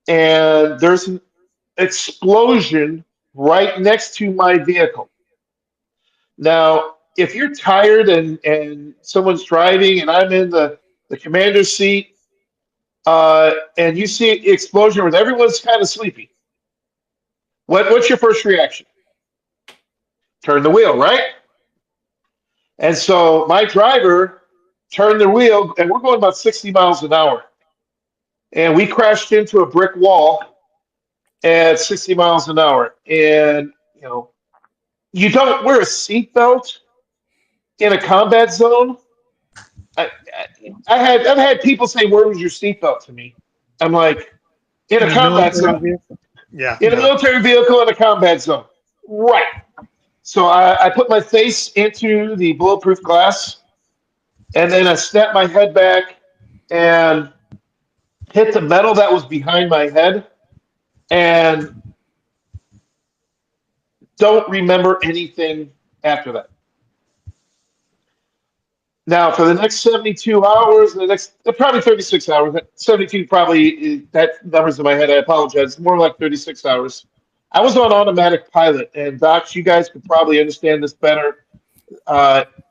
and there's an explosion right next to my vehicle. Now, if you're tired and someone's driving and I'm in the commander's seat, and you see the explosion where everyone's kind of sleepy, what's your first reaction? Turn the wheel, right? And so my driver turned the wheel, and we're going about 60 miles an hour. And we crashed into a brick wall at 60 miles an hour. And, you don't wear a seatbelt in a combat zone. I, I've had people say, "Where was your seatbelt?" to me. I'm like, in a In a combat military zone, vehicle. Yeah. in a No. military vehicle in a combat zone. Right. So I put my face into the bulletproof glass, and then I snapped my head back and hit the metal that was behind my head, and don't remember anything after that. Now, for the next 72 hours, the next probably 36 hours, 72 probably, that number's in my head. I apologize. More like 36 hours. I was on automatic pilot, and Docs, you guys could probably understand this better.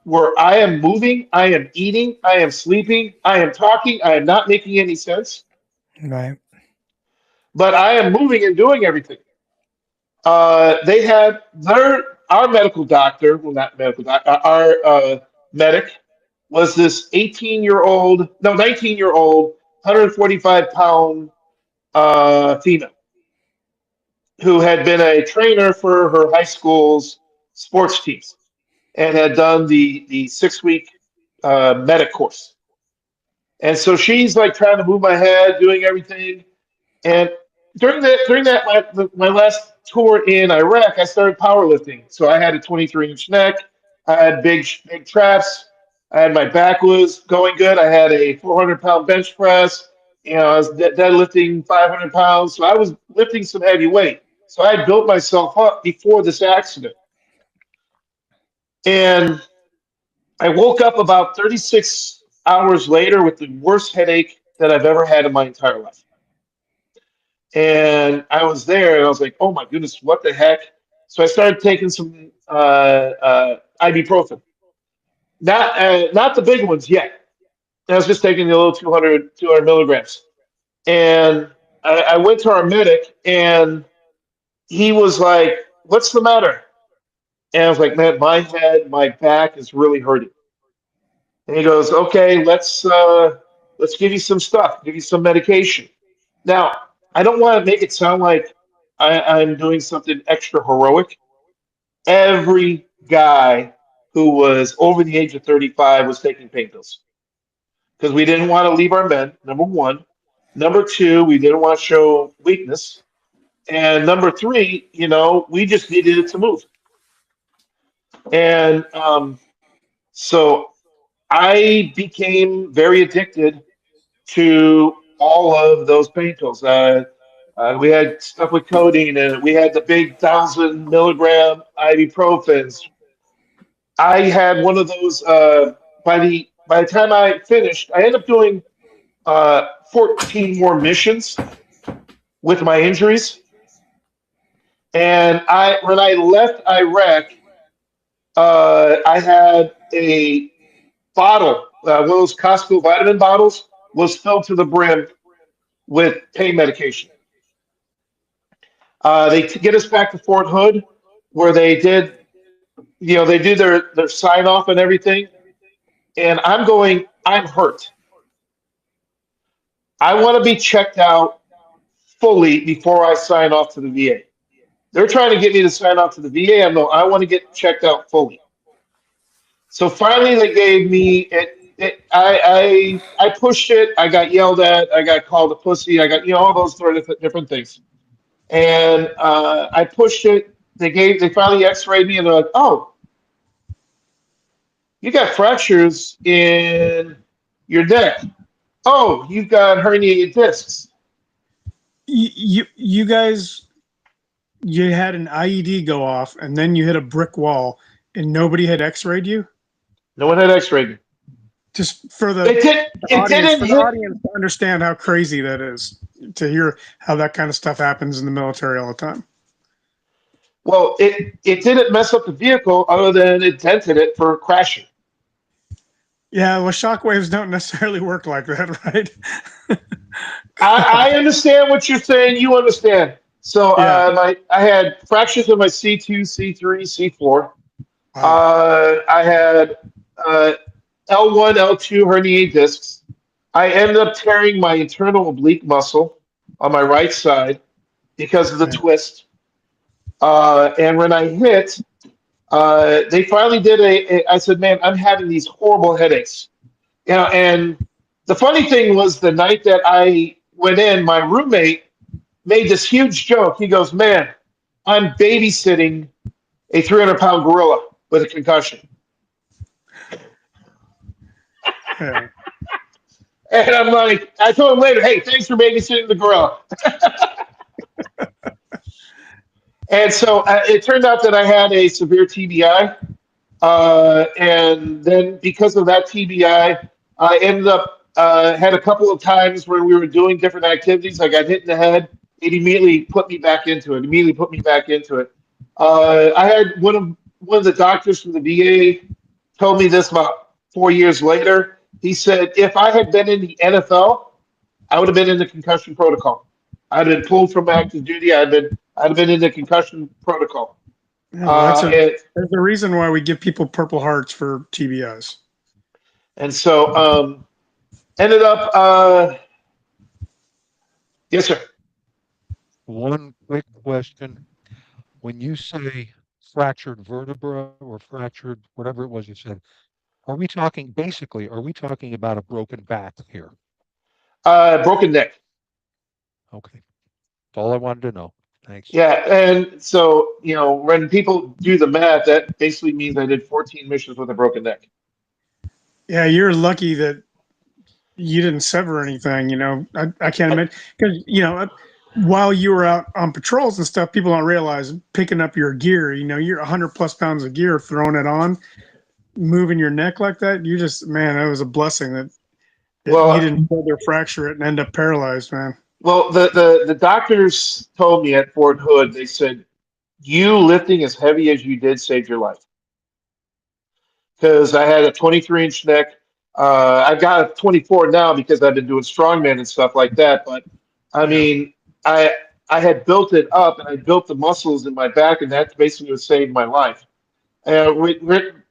Where I am moving, I am eating, I am sleeping, I am talking, I am not making any sense, Right. but I am moving and doing everything. They had our medical doctor, well, not medical doctor, our medic was this 18-year-old, no, 19-year-old, 145-pound female who had been a trainer for her high school's sports teams and had done the 6 week medic course. And so she's like trying to move my head, doing everything. And my last tour in Iraq, I started powerlifting. So I had a 23-inch neck. I had big traps. I had my back was going good. I had a 400-pound bench press. I was deadlifting 500 pounds. So I was lifting some heavy weight. So I had built myself up before this accident. And I woke up about 36 hours later with the worst headache that I've ever had in my entire life. And I was there, and I was like, "Oh my goodness, what the heck?" So I started taking some ibuprofen, not the big ones yet. I was just taking the little 200 milligrams. And I went to our medic, and he was like, "What's the matter?" And I was like, "Man, my head, my back is really hurting." And he goes, "Okay, let's give you some stuff, give you some medication." Now, I don't want to make it sound like I'm doing something extra heroic. Every guy who was over the age of 35 was taking pain pills because we didn't want to leave our men, number one. Number two, we didn't want to show weakness. And number three, we just needed it to move. And so I became very addicted to all of those pain pills. We had stuff with codeine, and we had the big 1,000 milligram ibuprofens. I had one of those. By the time I finished, I ended up doing 14 more missions with my injuries. And when I left Iraq, I had a bottle, one of those Costco vitamin bottles, was filled to the brim with pain medication. They get us back to Fort Hood, where they did, they do their sign off and everything. And I'm hurt. I want to be checked out fully before I sign off to the VA. They're trying to get me to sign off to the VA. I want to get checked out fully. So finally, they gave me it. I pushed it. I got yelled at. I got called a pussy. I got all those sort of different things. And I pushed it. They finally X-rayed me, and they're like, "Oh, you got fractures in your neck. Oh, you've got herniated discs." You guys, you had an IED go off, and then you hit a brick wall, and nobody had X-rayed you. No one had X-rayed me. Just for the It didn't hit. audience to understand how crazy that is, to hear how that kind of stuff happens in the military all the time. Well, it didn't mess up the vehicle other than it dented it for crashing. Yeah, well, shockwaves don't necessarily work like that, right? I understand what you're saying. You understand. So Yeah. I had fractures in my C2, C3, C4. Wow. I had L1, L2 herniated discs. I ended up tearing my internal oblique muscle on my right side because of the twist. And when I hit, they finally did I said, man, I'm having these horrible headaches. And the funny thing was the night that I went in, my roommate made this huge joke. He goes, man, I'm babysitting a 300-pound gorilla with a concussion. Yeah. And I'm like, I told him later, hey, thanks for babysitting the gorilla. And so it turned out that I had a severe TBI. And then because of that TBI, I ended up had a couple of times where we were doing different activities. I got hit in the head. It immediately put me back into it. I had one of the doctors from the VA told me this about 4 years later. He said, if I had been in the NFL, I would have been in the concussion protocol. I'd been pulled from active duty. I'd have been in the concussion protocol. Yeah, well, there's a reason why we give people Purple Hearts for TBIs. And so ended up, yes, sir. One quick question. When you say fractured vertebra or fractured, whatever it was you said, are we talking about a broken back here? Broken neck. Okay. That's all I wanted to know. Thanks. Yeah, and so, when people do the math, that basically means I did 14 missions with a broken neck. Yeah, you're lucky that you didn't sever anything. I can't imagine, because while you were out on patrols and stuff, people don't realize picking up your gear. You're 100+ pounds of gear, throwing it on, moving your neck like that. You just, man, that was a blessing that you didn't further fracture it and end up paralyzed, man. Well, the doctors told me at Fort Hood, they said, you lifting as heavy as you did saved your life. Because I had a 23-inch neck. I've got a 24 now because I've been doing strongman and stuff like that. But, I mean, I had built it up, and I built the muscles in my back, and that basically what saved my life. And we're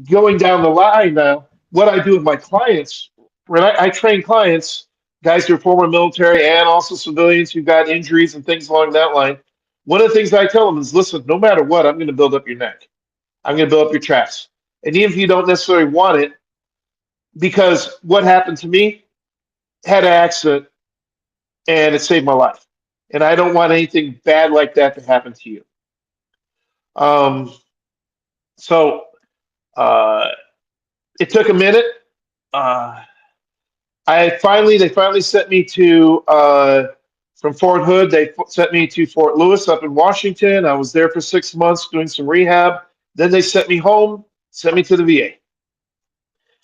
going down the line now, what I do with my clients, when I train clients, guys who are former military and also civilians who got injuries and things along that line, one of the things I tell them is, listen, no matter what, I'm going to build up your neck. I'm going to build up your traps. And even if you don't necessarily want it, because what happened to me, had an accident, and it saved my life. And I don't want anything bad like that to happen to you. So it took a minute. They finally sent me to from Fort Hood. They sent me to Fort Lewis up in Washington. I was there for 6 months doing some rehab. Then they sent me home, sent me to the VA.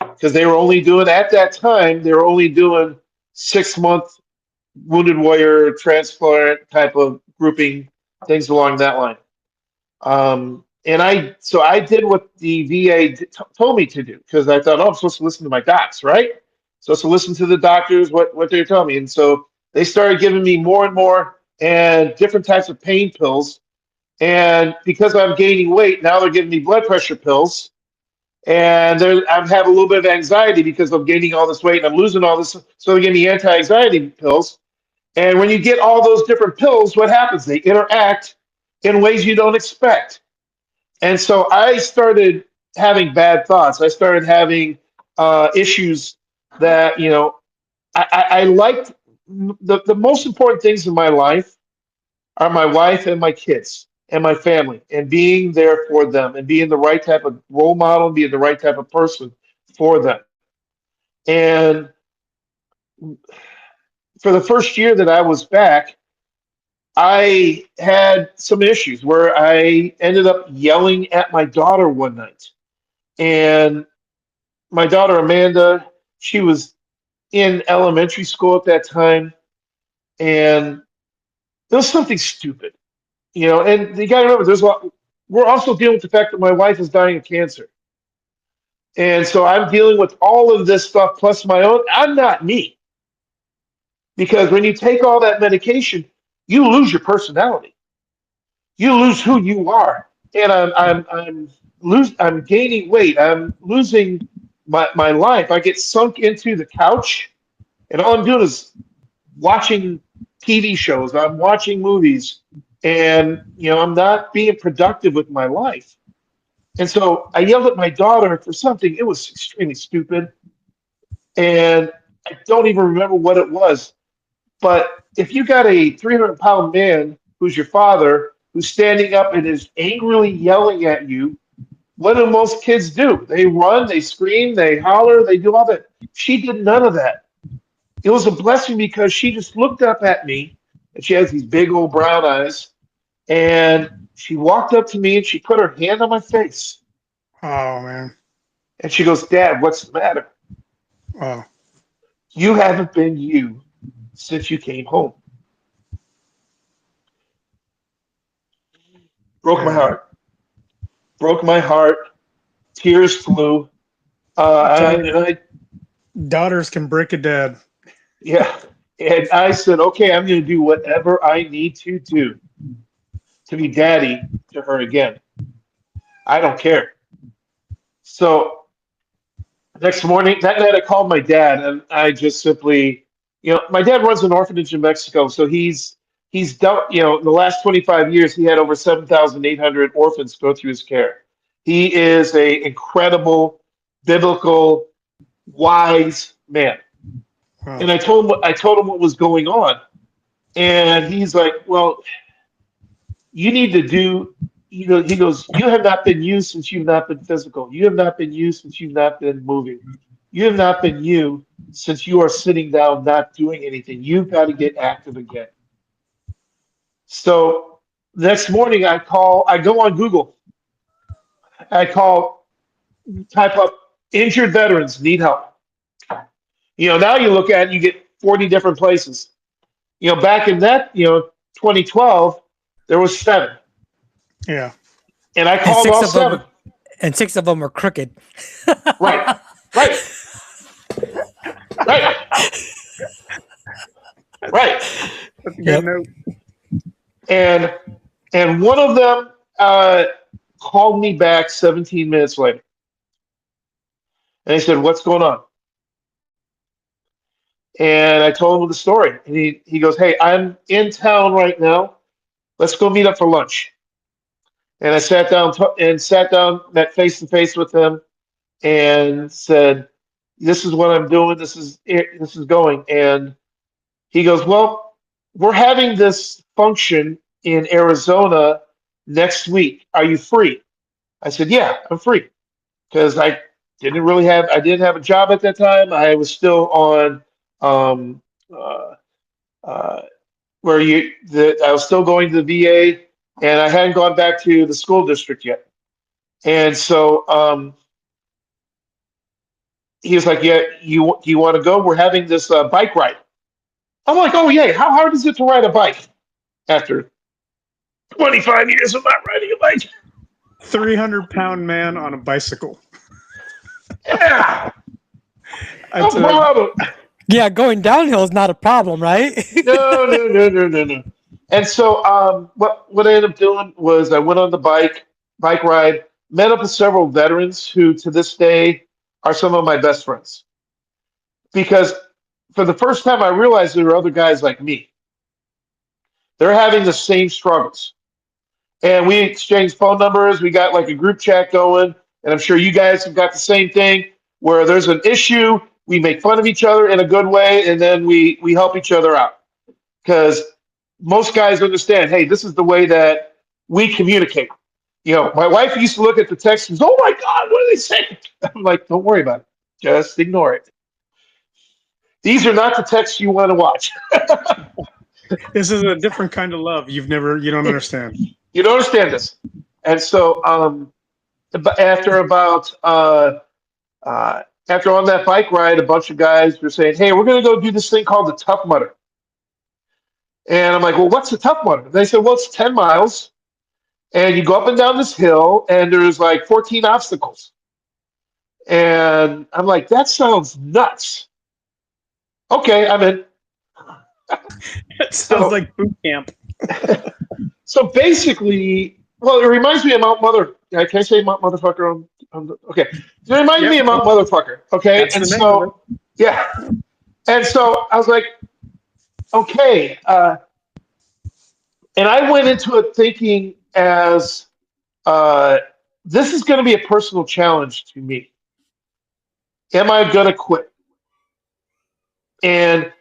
Because they were only doing, at that time, 6-month wounded warrior transplant type of grouping, things along that line. And I did what the VA told me to do, because I thought, I'm supposed to listen to my docs, right? Supposed to listen to the doctors, what they're telling me. And so they started giving me more and more and different types of pain pills. And because I'm gaining weight, now they're giving me blood pressure pills. And I'm having a little bit of anxiety because I'm gaining all this weight and I'm losing all this. So they're giving me anti-anxiety pills. And when you get all those different pills, what happens? They interact in ways you don't expect. And so I started having bad thoughts. I started having issues that, I liked the most important things in my life are my wife and my kids and my family and being there for them and being the right type of role model, being the right type of person for them. And for the first year that I was back, I had some issues where I ended up yelling at my daughter one night. And my daughter Amanda, she was in elementary school at that time, and it was something stupid, And you got to remember, we're also dealing with the fact that my wife is dying of cancer, and so I'm dealing with all of this stuff plus my own. I'm not me, because when you take all that medication, you lose your personality, you lose who you are, and I'm gaining weight, I'm losing my life. I get sunk into the couch, and all I'm doing is watching TV shows, I'm watching movies, and I'm not being productive with my life. And so I yelled at my daughter for something. It was extremely stupid, and I don't even remember what it was. But if you got a 300-pound man who's your father, who's standing up and is angrily yelling at you, what do most kids do? They run, they scream, they holler, they do all that. She did none of that. It was a blessing because she just looked up at me, and she has these big old brown eyes, and she walked up to me and she put her hand on my face, Oh man. and she goes, "Dad, what's the matter? Oh. You haven't been you since you came home." Broke my Yeah. heart. Broke my heart. Tears flew. I Daughters can break a dad. Yeah. And I said, okay, I'm going to do whatever I need to do to be daddy to her again. I don't care. So next morning, that night, I called my dad, and I just simply, my dad runs an orphanage in Mexico, so he's done, in the last 25 years, he had over 7,800 orphans go through his care. He is a incredible, biblical, wise man. Wow. And I told him what was going on, and he's like, "Well, you need to do." He goes, "You have not been you since you've not been physical. You have not been you since you've not been moving. You have not been you since you are sitting down, not doing anything. You've got to get active again." So next morning, I go on Google, type up injured veterans need help. Now you look at it, you get 40 different places. Back in that, 2012, there was 7. Yeah. And I And called all 7. And 6 of them were crooked. Right. Right. Right. Right. That's a good Yep. note. And one of them called me back 17 minutes later. And he said, "What's going on?" And I told him the story. And he goes, "Hey, I'm in town right now. Let's go meet up for lunch." And I sat down, met face to face with him, and said, "This is what I'm doing. This is it. This is going." And he goes, "Well, we're having this function in Arizona next week. Are you free?" I said, "Yeah, I'm free," because I didn't have a job at that time. I was still on um, uh, uh, I was still going to the VA, and I hadn't gone back to the school district yet. And so he was like, "Yeah, you want to go? We're having this bike ride." I'm like, "Oh yeah, how hard is it to ride a bike after 25 years of not riding a bike?" 300-pound man on a bicycle. Yeah, no That's a, problem. Yeah, going downhill is not a problem, right? No. And so what I ended up doing was I went on the bike ride, met up with several veterans who to this day are some of my best friends. Because for the first time I realized there were other guys like me. they're having the same struggles. And we exchanged phone numbers. We got like a group chat going. And I'm sure you guys have got the same thing where there's an issue. We make fun of each other in a good way, and then we help each other out. Because most guys understand, hey, this is the way that we communicate. You know, my wife used to look at the text and goes, oh my God, what are they saying? I'm like, don't worry about it. Just ignore it. These are not the texts you want to watch. This is a different kind of love you don't understand. You don't understand this. And so after on that bike ride, a bunch of guys were saying, hey, we're going to go do this thing called the Tough Mudder. And I'm like, well, what's the Tough Mudder? They said, well, it's 10 miles. And you go up and down this hill, and there's like 14 obstacles. And I'm like, that sounds nuts. Okay, I'm in. It sounds like boot camp. So basically, well, it reminds me of Mount Mother. Can I say Mount Motherfucker? Okay. It reminds me of Mount Motherfucker. Okay. That's and the name so, of it. yeah. And so I was like, okay. And I went into it thinking as this is going to be a personal challenge to me. Am I going to quit? And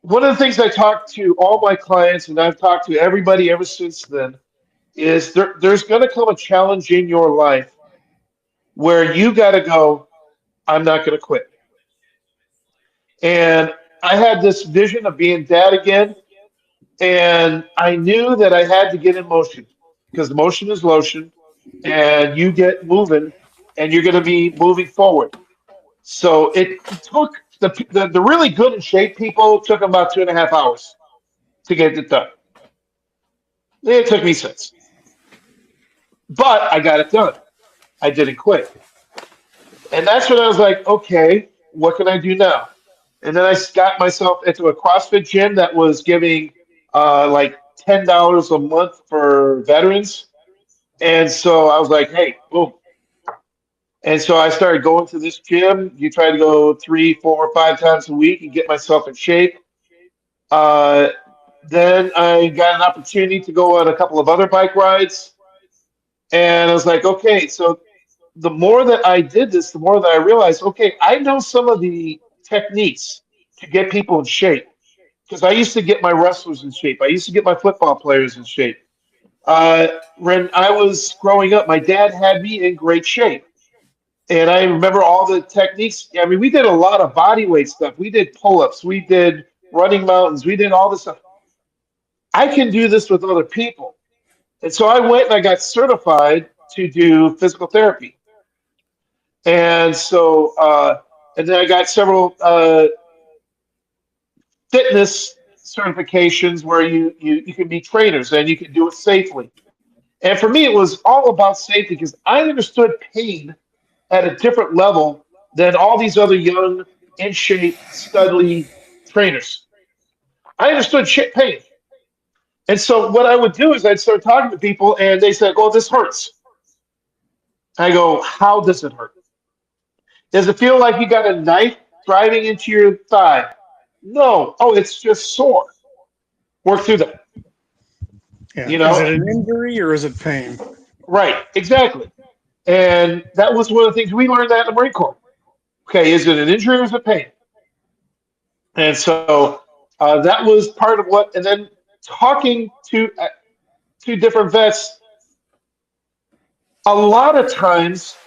one of the things I talk to all my clients, and I've talked to everybody ever since then, is there's going to come a challenge in your life where you got to go, I'm not going to quit. And I had this vision of being dad again, and I knew that I had to get in motion because motion is lotion, and you get moving, and you're going to be moving forward. So it took the really good in shape people took about 2.5 hours to get it done. It took me 6. But I got it done. I didn't quit. And that's when I was like, okay, what can I do now? And then I got myself into a CrossFit gym that was giving like $10 a month for veterans. And so I was like, hey, boom. And so I started going to this gym. You try to go 3, 4, 5 times a week and get myself in shape. Then I got an opportunity to go on a couple of other bike rides. And I was like, okay, so the more that I did this, the more that I realized, okay, I know some of the techniques to get people in shape. Because I used to get my wrestlers in shape. I used to get my football players in shape. When I was growing up, my dad had me in great shape. And I remember all the techniques. I mean, we did a lot of body weight stuff. We did pull-ups. We did running mountains. We did all this stuff. I can do this with other people. And so I went and I got certified to do physical therapy. And so, and then I got several fitness certifications where you can be trainers and you can do it safely. And for me, it was all about safety because I understood pain at a different level than all these other young, in shape, studly trainers. I understood pain. And so what I would do is I'd start talking to people and they said, oh, this hurts. I go, how does it hurt? Does it feel like you got a knife driving into your thigh? No. Oh, it's just sore. Work through that. Yeah. You know? Is it an injury or is it pain? Right, exactly. And that was one of the things we learned that in the Marine Corps. Okay, is it an injury or is it pain? And so that was part of what, and then talking to different vets, a lot of times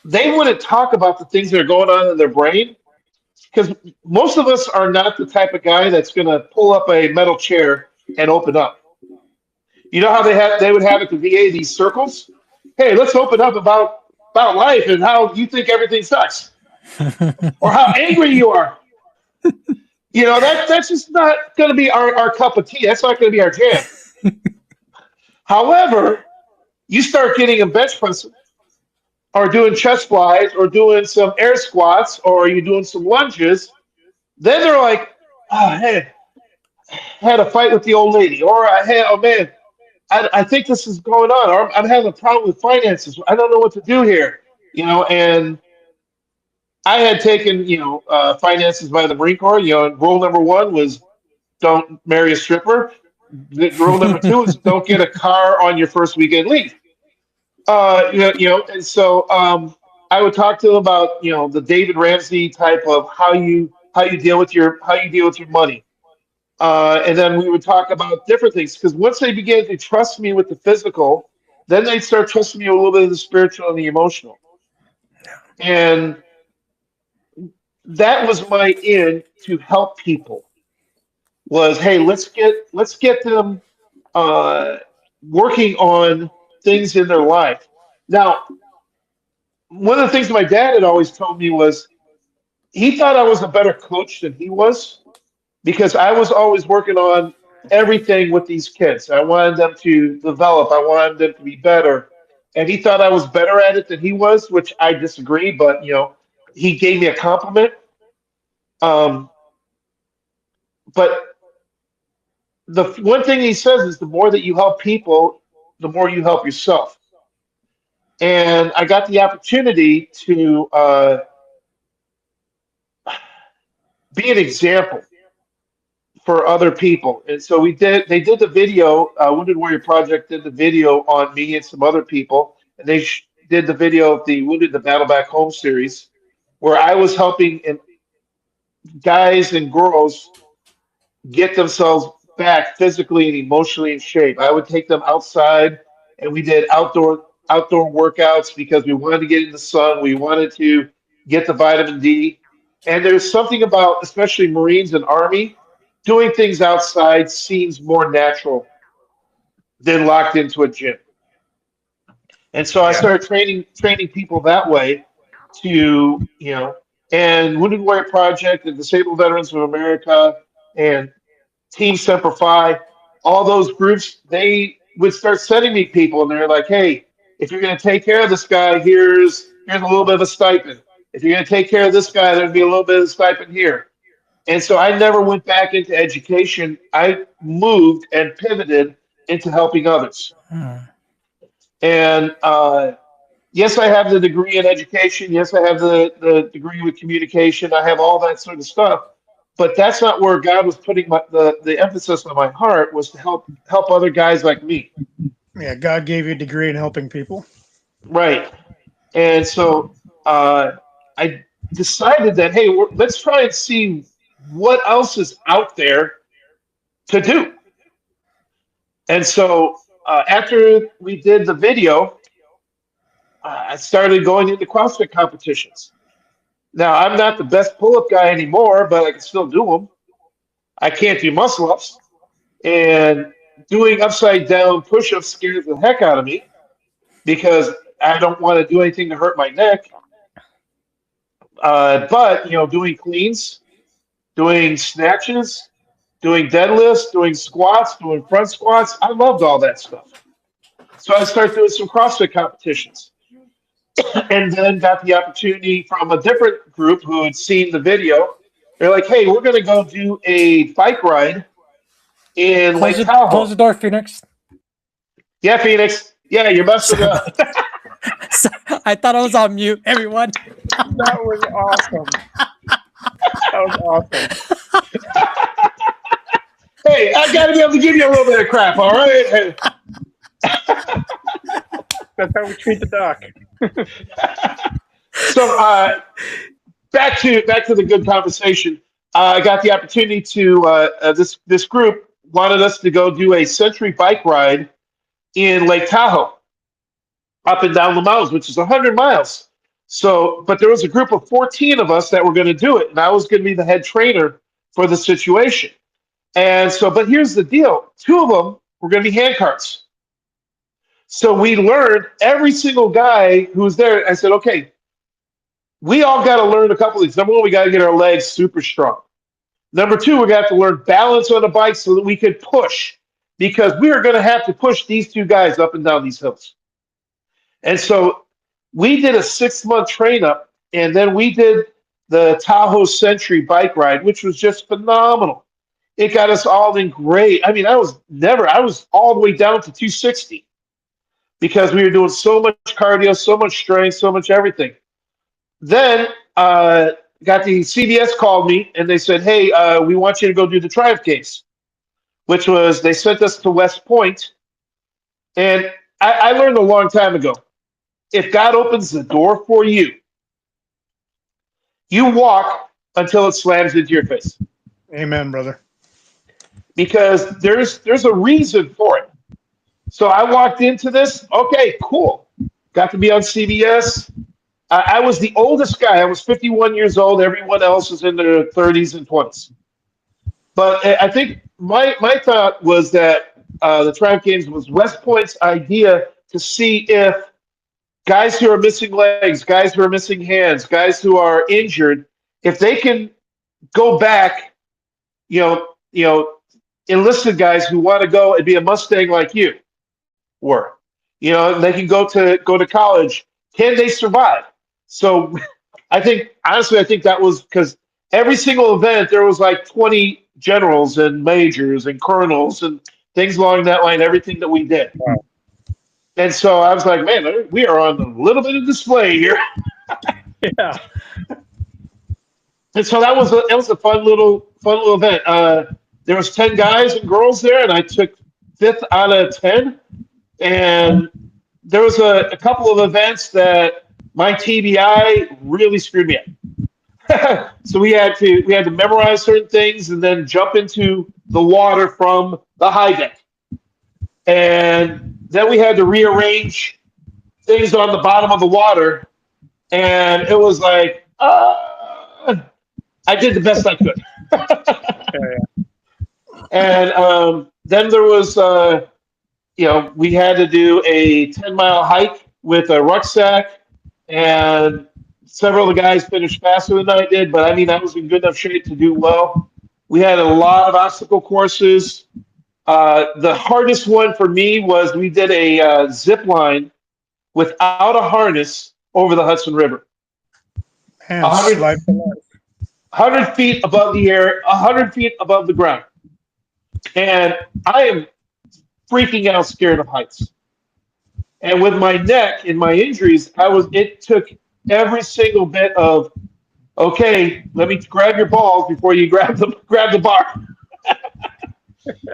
they wouldn't talk about the things that are going on in their brain because most of us are not the type of guy that's going to pull up a metal chair and open up. You know how they would have at the VA these circles? Hey, let's open up about life and how you think everything sucks or how angry you are. You know, that's just not going to be our cup of tea. That's not going to be our jam. However, you start getting a bench press or doing chest flies or doing some air squats or you're doing some lunges, then they're like, oh, hey, I had a fight with the old lady. Or, hey, oh, man, I think this is going on. Or I'm having a problem with finances. I don't know what to do here. You know, and I had taken, finances by the Marine Corps. You know, rule number 1 was don't marry a stripper. The rule number two is don't get a car on your first weekend leave. And so I would talk to them about the David Ramsey type of how you deal with your money, and then we would talk about different things because once they began to trust me with the physical, then they start trusting me a little bit of the spiritual and the emotional, and that was my in to help people. Was hey, let's get them working on things in their life. Now, one of the things my dad had always told me was he thought I was a better coach than he was because I was always working on everything with these kids. I wanted them to develop, I wanted them to be better. And he thought I was better at it than he was, which I disagree, but he gave me a compliment. Um, but the one thing he says is the more that you help people, the more you help yourself. And I got the opportunity to be an example for other people. And so they did the video, Wounded Warrior Project did the video on me and some other people. And they did the video of the Wounded the Battle Back Home series, where I was helping guys and girls get themselves back physically and emotionally in shape. I would take them outside and we did outdoor workouts because we wanted to get in the sun. We wanted to get the vitamin D. And there's something about, especially Marines and Army, doing things outside seems more natural than locked into a gym. And so I started training people that way to, and Wounded Warrior Project and Disabled Veterans of America and Team Semper Fi, all those groups, they would start sending me people, and they're like, hey, if you're going to take care of this guy, here's a little bit of a stipend. If you're going to take care of this guy, there'd be a little bit of a stipend here. And so I never went back into education. I moved and pivoted into helping others. And yes, I have the degree in education. Yes, I have the degree with communication. I have all that sort of stuff. But that's not where God was putting the emphasis on my heart, was to help other guys like me. Yeah, God gave you a degree in helping people. Right. And so I decided that, hey, let's try and see what else is out there to do. And so after we did the video, I started going into CrossFit competitions. Now, I'm not the best pull-up guy anymore, but I can still do them. I can't do muscle-ups. And doing upside-down push-ups scares the heck out of me because I don't want to do anything to hurt my neck. But, doing cleans, doing snatches, doing deadlifts, doing squats, doing front squats, I loved all that stuff. So I started doing some CrossFit competitions. And then got the opportunity from a different group who had seen the video. They're like, hey, we're going to go do a bike ride in Lake Tahoe. Close the door, Phoenix. Yeah, Phoenix. Yeah, you're messing up. So, I thought I was on mute, everyone. That was awesome. That was awesome. Hey, I got to be able to give you a little bit of crap, all right? That's how we treat the doc. So back to the good conversation. I got the opportunity to this group wanted us to go do a century bike ride in Lake Tahoe, up and down the mountains, which is 100 miles. So, but there was a group of 14 of us that were going to do it, and I was going to be the head trainer for the situation. And so, but here's the deal: 2 of them were going to be handcarts. So we learned, every single guy who was there, I said, okay, we all got to learn a couple of things. Number 1, we got to get our legs super strong. Number 2, we're going to have to learn balance on the bike so that we could push, because we are going to have to push these 2 guys up and down these hills. And so we did a 6-month train up, and then we did the Tahoe Century bike ride, which was just phenomenal. It got us all in great. I mean, I was all the way down to 260. Because we were doing so much cardio, so much strength, so much everything. Then got the CDS called me and they said, hey, we want you to go do the Triumph case. which was they sent us to West Point. And I learned a long time ago, if God opens the door for you, you walk until it slams into your face. Amen, brother. Because there's a reason for it. So I walked into this, okay, cool. Got to be on CBS. I was the oldest guy. I was 51 years old. Everyone else was in their 30s and 20s. But I think my thought was that the Triumph Games was West Point's idea to see if guys who are missing legs, guys who are missing hands, guys who are injured, if they can go back, enlisted guys who want to go and be a Mustang like you were. They can go to college. Can they survive? So I think that was because every single event there was like 20 generals and majors and colonels and things along that line, everything that we did. Wow. And so I was like, man, we are on a little bit of display here. Yeah. And so that was a fun little event. There was 10 guys and girls there, and I took 5th out of 10. And there was a couple of events that my TBI really screwed me up. So we had to memorize certain things and then jump into the water from the high deck. And then we had to rearrange things on the bottom of the water. And it was like, I did the best I could. And then there was, we had to do a 10-mile hike with a rucksack, and several of the guys finished faster than I did, but I mean, I was in good enough shape to do well. We had a lot of obstacle courses. The hardest one for me was we did a zip line without a harness over the Hudson River. Man, 100 feet above the air, 100 feet above the ground. And I am freaking out scared of heights. And with my neck and my injuries, it took every single bit of, okay, let me grab your balls before you grab the bar.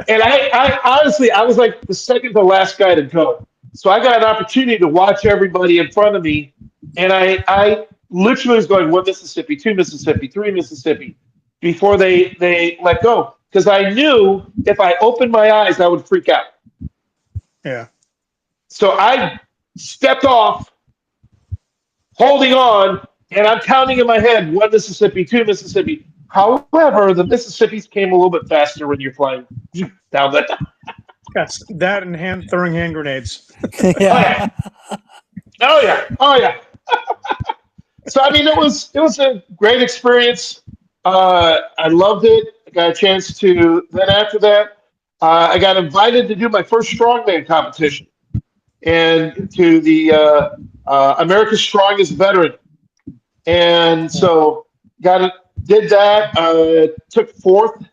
And I honestly, I was like the second to last guy to go. So I got an opportunity to watch everybody in front of me. And I literally was going 1 Mississippi, 2 Mississippi, 3 Mississippi before they let go. Because I knew if I opened my eyes, I would freak out. Yeah. So I stepped off, holding on, and I'm counting in my head 1 Mississippi, 2 Mississippi. However, the Mississippis came a little bit faster when you're flying down that. Yes, that and throwing hand grenades. Yeah. Oh yeah. So I mean, it was a great experience. I loved it. I got a chance to. Then after that, I got invited to do my first strongman competition, and to the America's Strongest Veteran, and so did that. Took 4th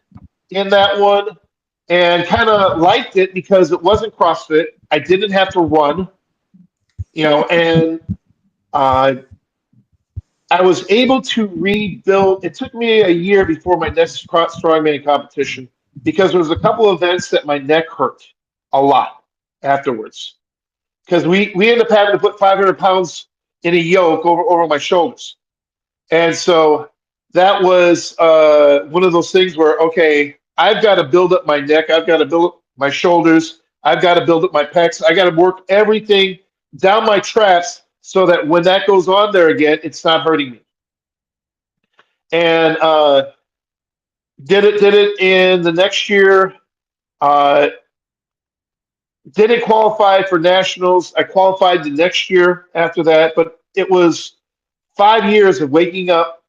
in that one, and kind of liked it because it wasn't CrossFit. I didn't have to run, and I was able to rebuild. It took me a year before my next strongman competition because there was a couple of events that my neck hurt a lot afterwards. Because we ended up having to put 500 pounds in a yoke over my shoulders. And so that was one of those things where, okay, I've got to build up my neck. I've got to build up my shoulders. I've got to build up my pecs. I got to work everything down my traps so that when that goes on there again, it's not hurting me. And did it in the next year. Didn't qualify for nationals. I qualified the next year after that, but it was 5 years of waking up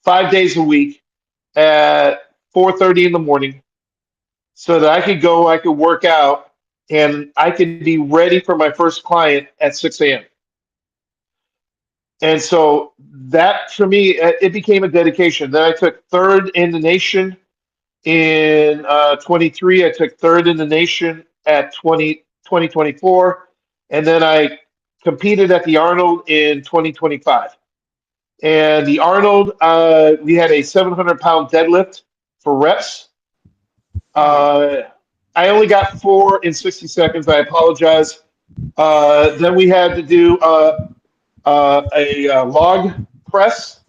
5 days a week at 4:30 in the morning so that I could work out, and I could be ready for my first client at 6 a.m. And so that, for me, it became a dedication. Then I took 3rd in the nation in 23. I took 3rd in the nation at 2024. And then I competed at the Arnold in 2025. And the Arnold, we had a 700-pound deadlift for reps. I only got 4 in 60 seconds. I apologize. Then we had to do a log press.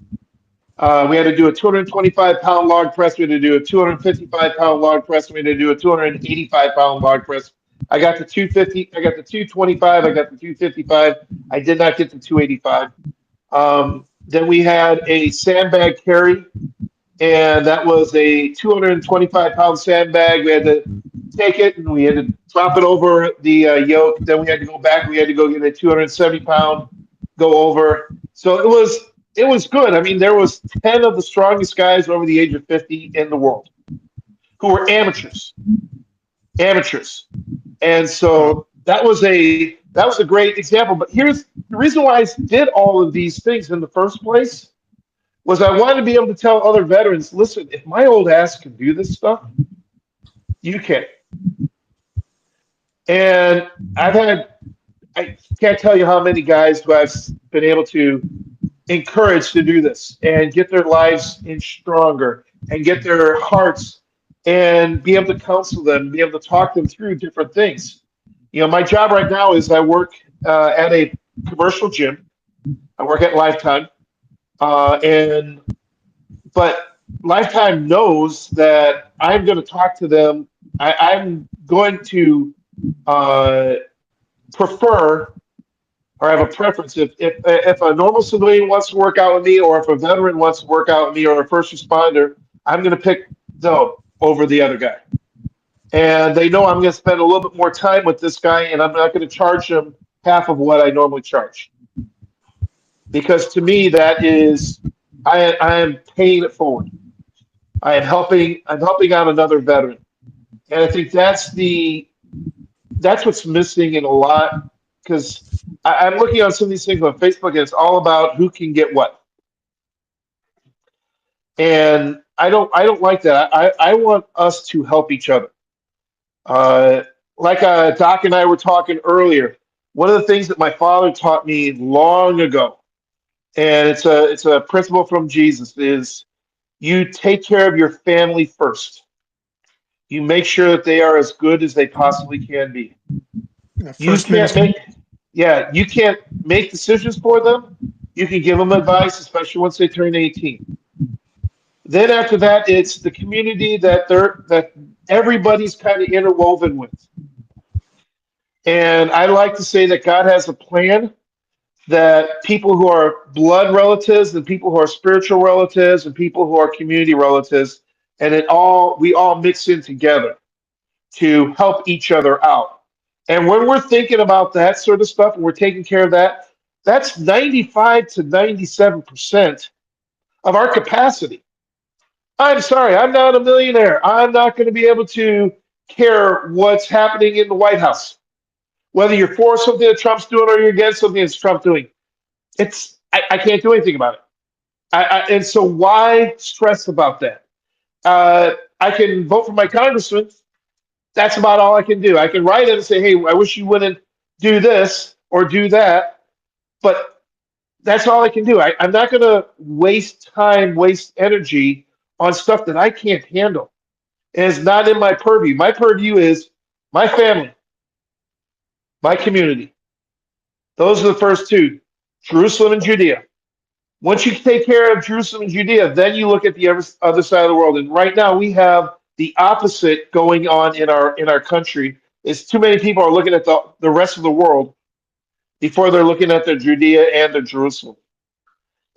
We had to do a 225-pound log press. We had to do a 255-pound log press. We had to do a 285-pound log press. I got the 250. I got the 225. I got the 255. I did not get the 285. Then we had a sandbag carry, and that was a 225-pound sandbag. We had to take it and we had to drop it over the yoke. Then we had to go back. We had to go get a 270-pound go over. So it was good. I mean, there was 10 of the strongest guys over the age of 50 in the world who were amateurs. And so that was a great example. But here's the reason why I did all of these things in the first place was I wanted to be able to tell other veterans, listen, if my old ass can do this stuff, you can. And I can't tell you how many guys who I've been able to encourage to do this and get their lives in stronger and get their hearts and be able to counsel them, be able to talk them through different things. You know, my job right now is I work at a commercial gym. I work at Lifetime. But Lifetime knows that I'm going to talk to them. I'm going to prefer or have a preference if a normal civilian wants to work out with me, or if a veteran wants to work out with me, or a first responder, I'm going to pick them over the other guy. And they know I'm going to spend a little bit more time with this guy, and I'm not going to charge them half of what I normally charge. Because to me, that is, I am paying it forward. I'm helping out another veteran. And I think that's what's missing in a lot, because I'm looking on some of these things on Facebook, and it's all about who can get what. And I don't like that. I want us to help each other. Like Doc and I were talking earlier, one of the things that my father taught me long ago, and it's a principle from Jesus, is you take care of your family first. You make sure that they are as good as they possibly can be. You can't make decisions for them. You can give them advice, especially once they turn 18. Then after that, it's the community that everybody's kind of interwoven with. And I like to say that God has a plan that people who are blood relatives and people who are spiritual relatives and people who are community relatives, and we all mix in together to help each other out. And when we're thinking about that sort of stuff and we're taking care of that, that's 95 to 97% of our capacity. I'm sorry, I'm not a millionaire. I'm not going to be able to care what's happening in the White House. Whether you're for something that Trump's doing or you're against something that Trump's doing, I can't do anything about it. And so why stress about that? I can vote for my congressman. That's about all I can do. I can write it and say, hey, I wish you wouldn't do this or do that. But that's all I can do. I'm not going to waste time, waste energy on stuff that I can't handle. And it's not in my purview. My purview is my family, my community. Those are the first two, Jerusalem and Judea. Once you take care of Jerusalem and Judea, then you look at the other side of the world. And right now we have the opposite going on in our country. Is too many people are looking at the rest of the world before they're looking at their Judea and their Jerusalem.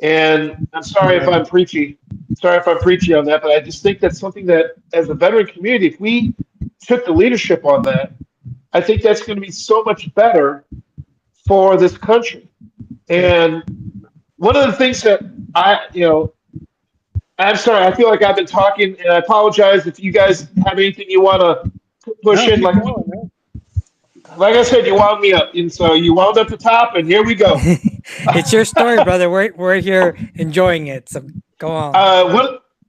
And I'm sorry if I'm preachy. Sorry if I'm preachy on that, but I just think that's something that, as a veteran community, if we took the leadership on that, I think that's going to be so much better for this country. And one of the things that I'm sorry, I feel like I've been talking, and I apologize if you guys have anything you want to push in. Like I said, you wound me up, and so you wound up the top, and here we go. It's your story, brother. We're here enjoying it, so go on.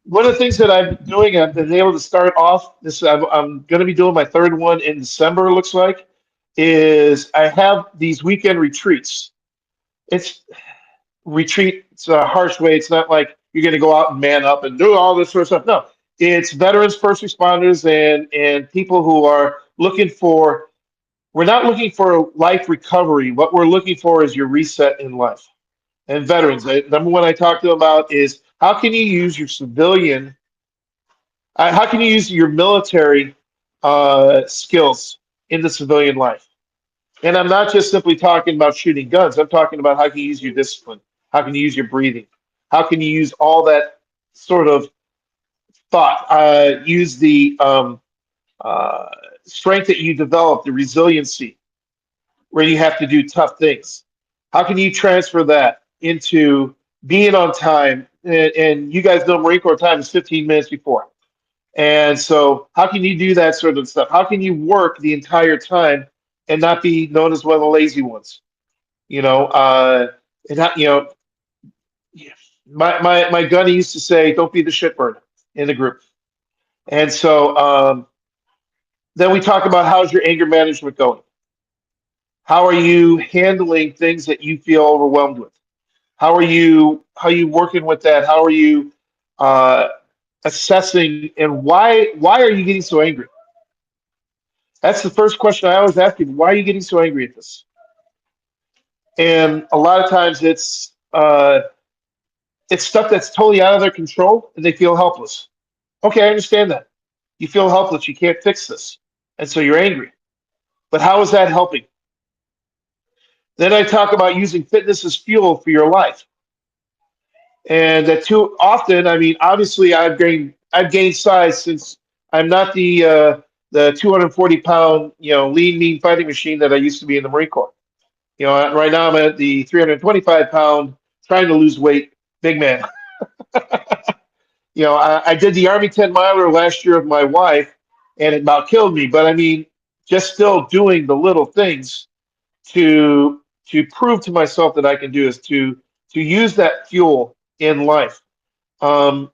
One of the things that I'm doing, I've been able to start off this. I'm going to be doing my third one in December. It looks like is I have these weekend retreats. It's a harsh way. It's not like you're going to go out and man up and do all this sort of stuff. No, it's veterans, first responders, and people who are looking for. We're not looking for life recovery. What we're looking for is your reset in life. And veterans, number one I talk to them about is how can you use your civilian, how can you use your military skills in the civilian life? And I'm not just simply talking about shooting guns. I'm talking about how can you use your discipline? How can you use your breathing? How can you use all that sort of thought? Use the uh, strength that you develop, the resiliency, where you have to do tough things. How can you transfer that into being on time? And you guys know Marine Corps time is 15 minutes before. And so, how can you do that sort of stuff? How can you work the entire time and not be known as one of the lazy ones? You know, and not, you know, my gunny used to say, "Don't be the shitbird" in the group. And so, then we talk about how's your anger management going? How are you handling things that you feel overwhelmed with? How are you working with that? How are you uh, assessing, and why are you getting so angry? That's the first question I always ask people. Why are you getting so angry at this? And a lot of times it's stuff that's totally out of their control, and they feel helpless. Okay, I understand that. You feel helpless. You can't fix this, and so you're angry. But how is that helping? Then I talk about using fitness as fuel for your life. And that too often, I mean, obviously I've gained size since I'm not the 240 pound, lean mean fighting machine that I used to be in the Marine Corps. Right now I'm at the 325 pound trying to lose weight big man. I did the Army 10 miler last year with my wife, and it about killed me. But I mean, just still doing the little things to prove to myself that I can do is to use that fuel in life. Um,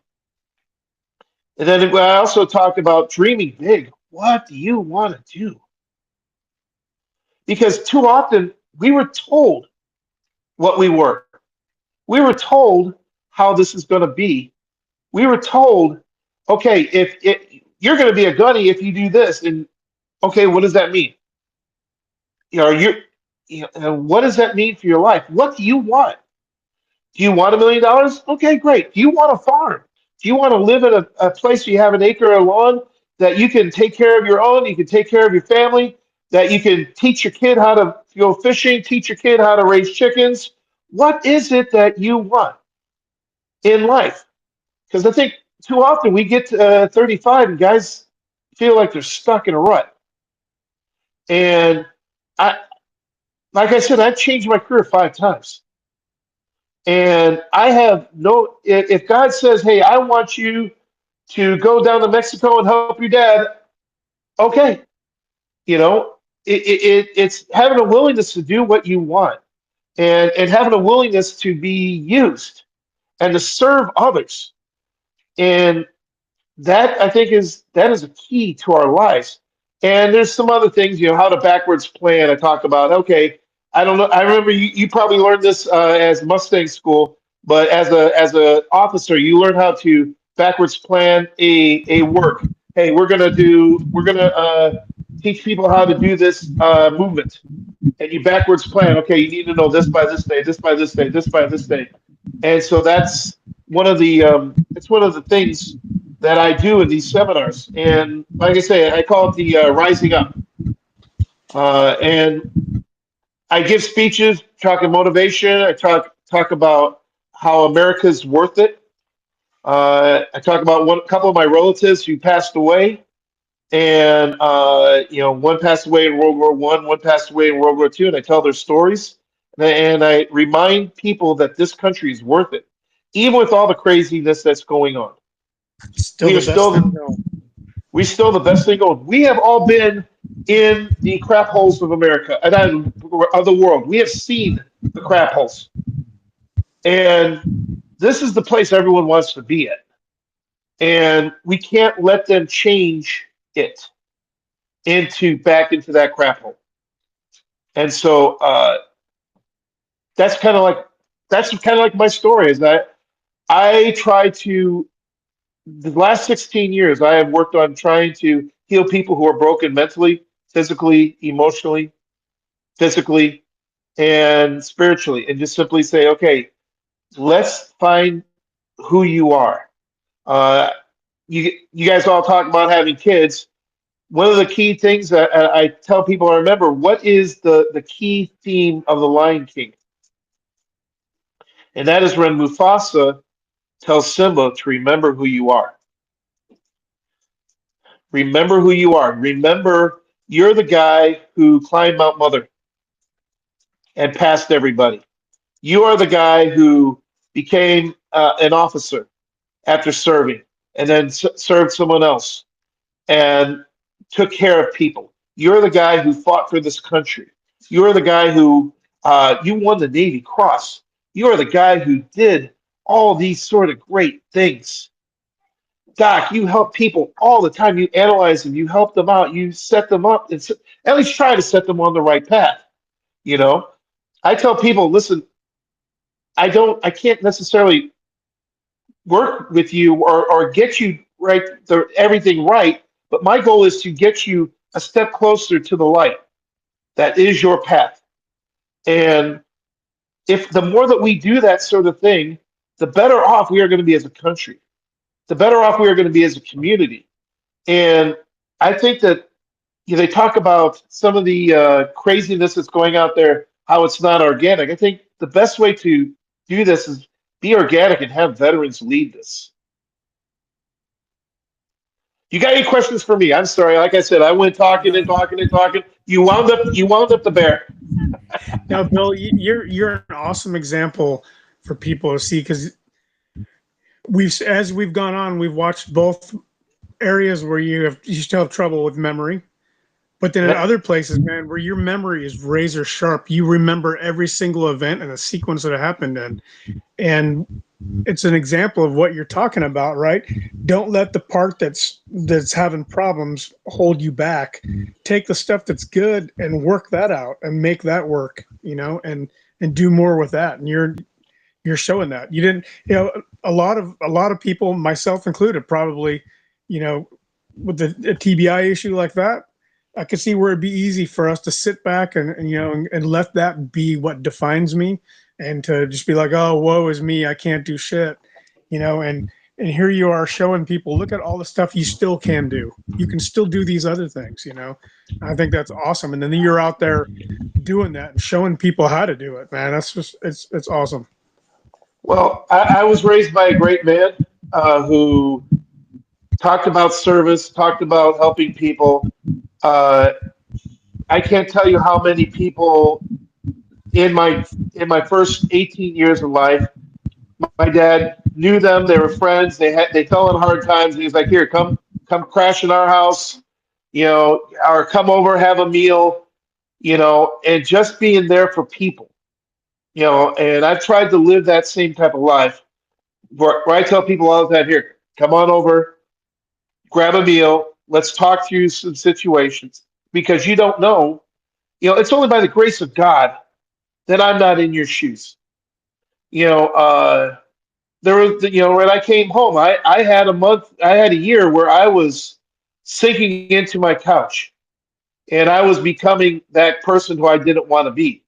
and then I also talk about dreaming big. What do you want to do? Because too often we were told what we were. We were told how this is going to be. We were told, okay, if you're going to be a gunny if you do this, and okay, what does that mean? And what does that mean for your life? What do you want? Do you want $1 million? Okay, great. Do you want a farm? Do you want to live in a place where you have an acre of lawn that you can take care of your own, you can take care of your family, that you can teach your kid how to go fishing, teach your kid how to raise chickens? What is it that you want in life? Because I think too often we get to 35 and guys feel like they're stuck in a rut. And I, like I said, I've changed my career 5 times. And I have no, if God says, hey, I want you to go down to Mexico and help your dad, okay. It's having a willingness to do what you want, and having a willingness to be used and to serve others. And that I think that is a key to our lives. And there's some other things, how to backwards plan. I talk about, okay, I don't know. I remember you probably learned this as Mustang school, but as a officer, you learn how to backwards plan a work. Hey, we're gonna teach people how to do this movement, and you backwards plan. Okay, you need to know this by this day, this by this day, this by this day, and so that's one of the things that I do in these seminars. And like I say, I call it the rising up, and I give speeches talking motivation. I talk about how America's worth it. I talk about a couple of my relatives who passed away, and one passed away in World War one passed away in World War II, and I tell their stories, and I remind people that this country is worth it, even with all the craziness that's going on. Still We the are best still thing going. we still the best thing going. We have all been in the crap holes of America and of the world. We have seen the crap holes, and this is the place everyone wants to be at. And we can't let them change it back into that crap hole. And so that's kind of like my story. Is that I try to the last 16 years, I have worked on trying to heal people who are broken mentally, physically, emotionally, physically, and spiritually, and just simply say, okay, let's find who you are. Uh, you guys all talk about having kids. One of the key things that I tell people I remember, what is the key theme of The Lion King? And that is when Mufasa tells Simba to remember who you are. Remember who you are. Remember you're the guy who climbed Mount Mother and passed everybody. You are the guy who became an officer after serving and then served someone else and took care of people. You're the guy who fought for this country. You're the guy who you won the Navy Cross. You are the guy who did all these sort of great things. Doc, you help people all the time. You analyze them. You help them out. You set them up and at least try to set them on the right path. You know, I tell people, listen, I can't necessarily work with you or get you right everything right, but my goal is to get you a step closer to the light that is your path. And if the more that we do that sort of thing, the better off we are going to be as a country, the better off we are going to be as a community. And I think that they talk about some of the craziness that's going out there, how it's not organic. I think the best way to do this is be organic and have veterans lead this. You got any questions for me? I'm sorry. Like I said, I went talking and talking and talking. You wound up the bear. Now, Bill, you're an awesome example for people to see, because as we've gone on, we've watched both areas where you still have trouble with memory, but then in other places, man, where your memory is razor sharp, you remember every single event and the sequence that it happened in. And it's an example of what you're talking about, right? Don't let the part that's having problems hold you back. Take the stuff that's good and work that out and make that work, and do more with that. And you're showing that. You didn't, a lot of people, myself included, probably, with a TBI issue like that, I could see where it'd be easy for us to sit back and let that be what defines me, and to just be like, oh, woe is me, I can't do shit, and here you are showing people, look at all the stuff you still can do. You can still do these other things, I think that's awesome. And then you're out there doing that and showing people how to do it, man. That's just, it's awesome. Well, I was raised by a great man who talked about service, talked about helping people. I can't tell you how many people in my first 18 years of life, my dad knew them. They were friends. They fell in hard times. And he was like, "Here, come crash in our house, or come over, have a meal, and just being there for people, And I've tried to live that same type of life, where I tell people all the time, "Here, come on over, grab a meal, let's talk through some situations, because you don't know, it's only by the grace of God that I'm not in your shoes." There was, when I came home, I had a year where I was sinking into my couch, and I was becoming that person who I didn't want to be.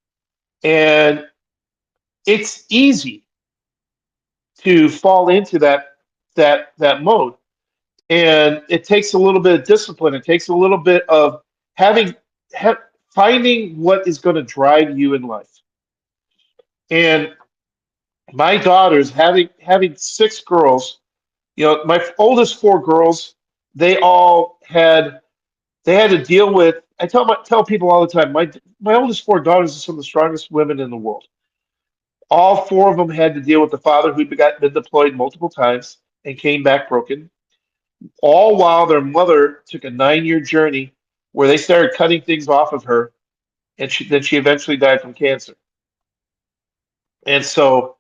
And it's easy to fall into that mode. And it takes a little bit of discipline. It takes a little bit of finding what is going to drive you in life. And my daughters, having 6 girls, my oldest 4 girls, they had to deal with. I tell people all the time, my oldest 4 daughters are some of the strongest women in the world. All 4 of them had to deal with the father who'd been deployed multiple times and came back broken. All while their mother took a 9-year journey where they started cutting things off of her, and then she eventually died from cancer. And so,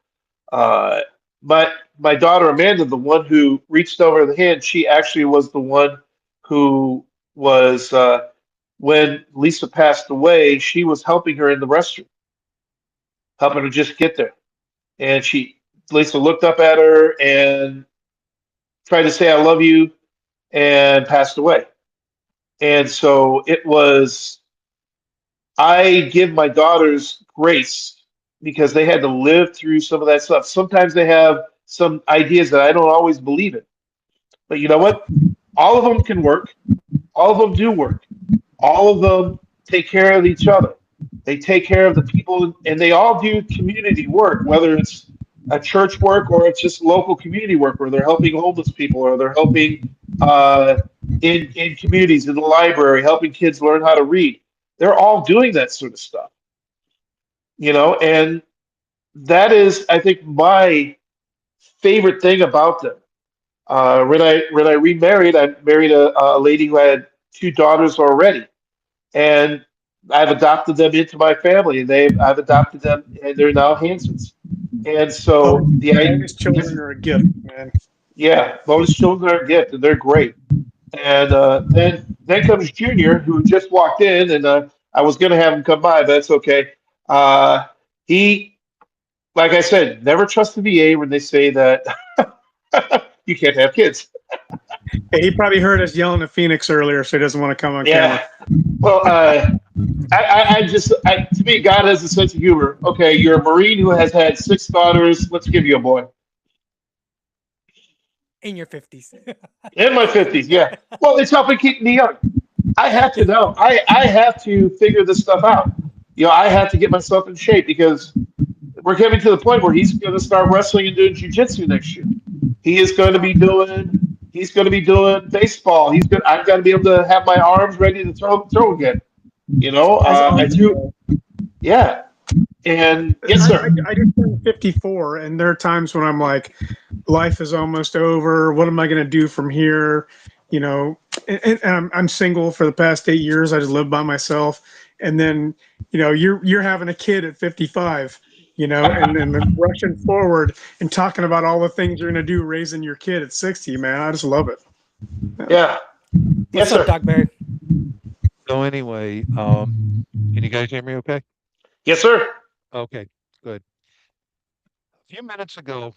my daughter Amanda, the one who reached over the hand, she actually was the one who was when Lisa passed away. She was helping her in the restroom, helping her just get there. And Lisa looked up at her, and tried to say I love you, and passed away. And so it was, I give my daughters grace because they had to live through some of that stuff. Sometimes they have some ideas that I don't always believe in. But you know what? All of them can work. All of them do work. All of them take care of each other. They take care of the people, and they all do community work, whether it's a church work or it's just local community work where they're helping homeless people or they're helping uh, in communities, in the library, helping kids learn how to read. They're all doing that sort of stuff, and that is, I think, my favorite thing about them. When I remarried, I married a lady who had two daughters already, and I've adopted them into my family, and I've adopted them, and they're now Hansons. And so Bonus children are a gift, man. yeah, bonus children are a gift, and they're great. And then comes Junior, who just walked in, and I was going to have him come by, but that's okay. He, like I said, never trust the VA when they say that you can't have kids. Hey, he probably heard us yelling at Phoenix earlier, so he doesn't want to come on Yeah. camera. Well, to me, God has a sense of humor. Okay, you're a Marine who has had 6 daughters. Let's give you a boy. In your 50s. In my 50s, yeah. Well, it's helping keep me young. I have to know. I have to figure this stuff out. I have to get myself in shape because we're getting to the point where he's going to start wrestling and doing jujitsu next year. He is going to be doing. He's going to be doing baseball. I've got to be able to have my arms ready to throw again. That's I do. awesome. Yeah. And yes, sir. I just turned 54, and there are times when I'm like, life is almost over. What am I going to do from here? And I'm single for the past 8 years. I just live by myself. And then, you're having a kid at 55, and then rushing forward and talking about all the things you're going to do raising your kid at 60, man. I just love it. Yeah. Yes, What's up, sir. Doc Barry? So anyway, can you guys hear me okay? Yes, sir. Okay, good. A few minutes ago,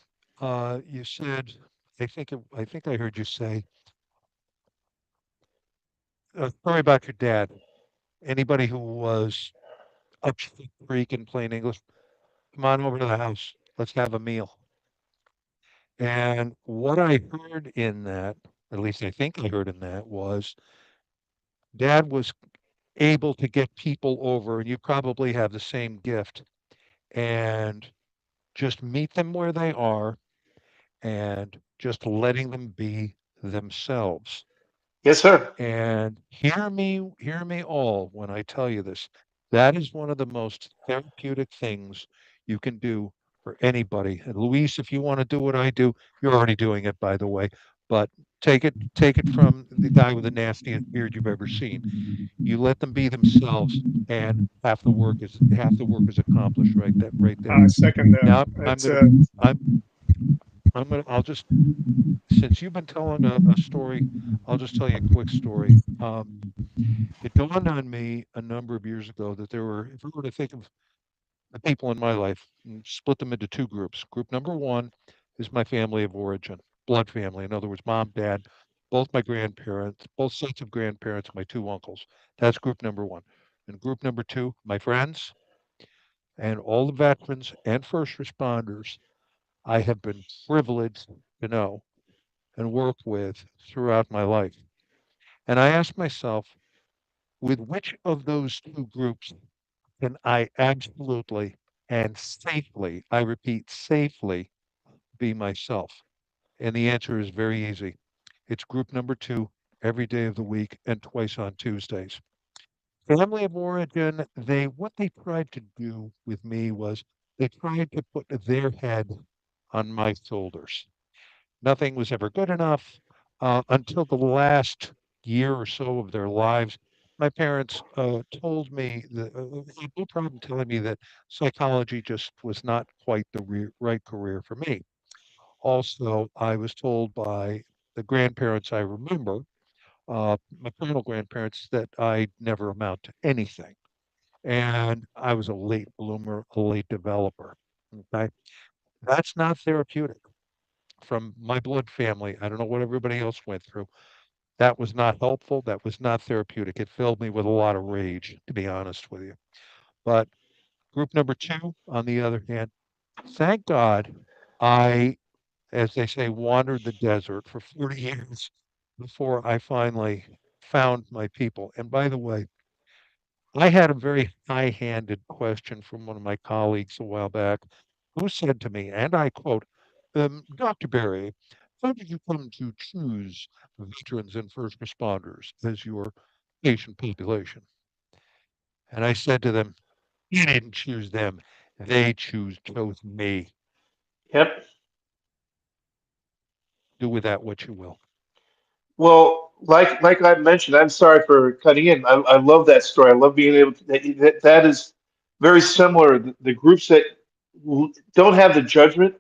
you said, I think I heard you say, a story about your dad. Anybody who was up Shit Creek in plain English, come on over to the house. Let's have a meal. And what I heard in that, at least I think I heard in that, was Dad was able to get people over, and you probably have the same gift, and just meet them where they are and just letting them be themselves. Yes, sir. And hear me all when I tell you this. That is one of the most therapeutic things you can do for anybody. And Luis, if you want to do what I do, you're already doing it, by the way. But take it from the guy with the nastiest beard you've ever seen. You let them be themselves, and half the work is accomplished right there. I second that. Now It's I'll just since you've been telling a story, I'll just tell you a quick story. It dawned on me a number of years ago that if we were to think of the people in my life and split them into two groups. Group number one is my family of origin, blood family. In other words, mom, dad, both my grandparents, both sets of grandparents, my two uncles. That's group number one. And group number two, my friends and all the veterans and first responders I have been privileged to know and work with throughout my life. And I ask myself, with which of those two groups can I absolutely and safely, I repeat, safely be myself? And the answer is very easy. It's group number two, every day of the week and twice on Tuesdays. Family of origin, what they tried to do with me was they tried to put their head on my shoulders. Nothing was ever good enough until the last year or so of their lives. My parents told me that they had no problem telling me that psychology just was not quite the right career for me. Also, I was told by the grandparents I remember, maternal grandparents, that I'd never amount to anything. And I was a late bloomer, a late developer. Okay. That's not therapeutic. from my blood family. I don't know what everybody else went through. That was not helpful. That was not therapeutic. It filled me with a lot of rage, to be honest with you. But group number two, on the other hand, thank God I, as they say, wandered the desert for 40 years before I finally found my people. And by the way, I had a very high-handed question from one of my colleagues a while back who said to me, and I quote, Dr. Berry, how did you come to choose veterans and first responders as your patient population? And I said to them, you didn't choose them. They chose me. Yep. Do with that what you will. Well, like I mentioned, I'm sorry for cutting in. I love that story. I love being able to. That is very similar. The groups that don't have the judgment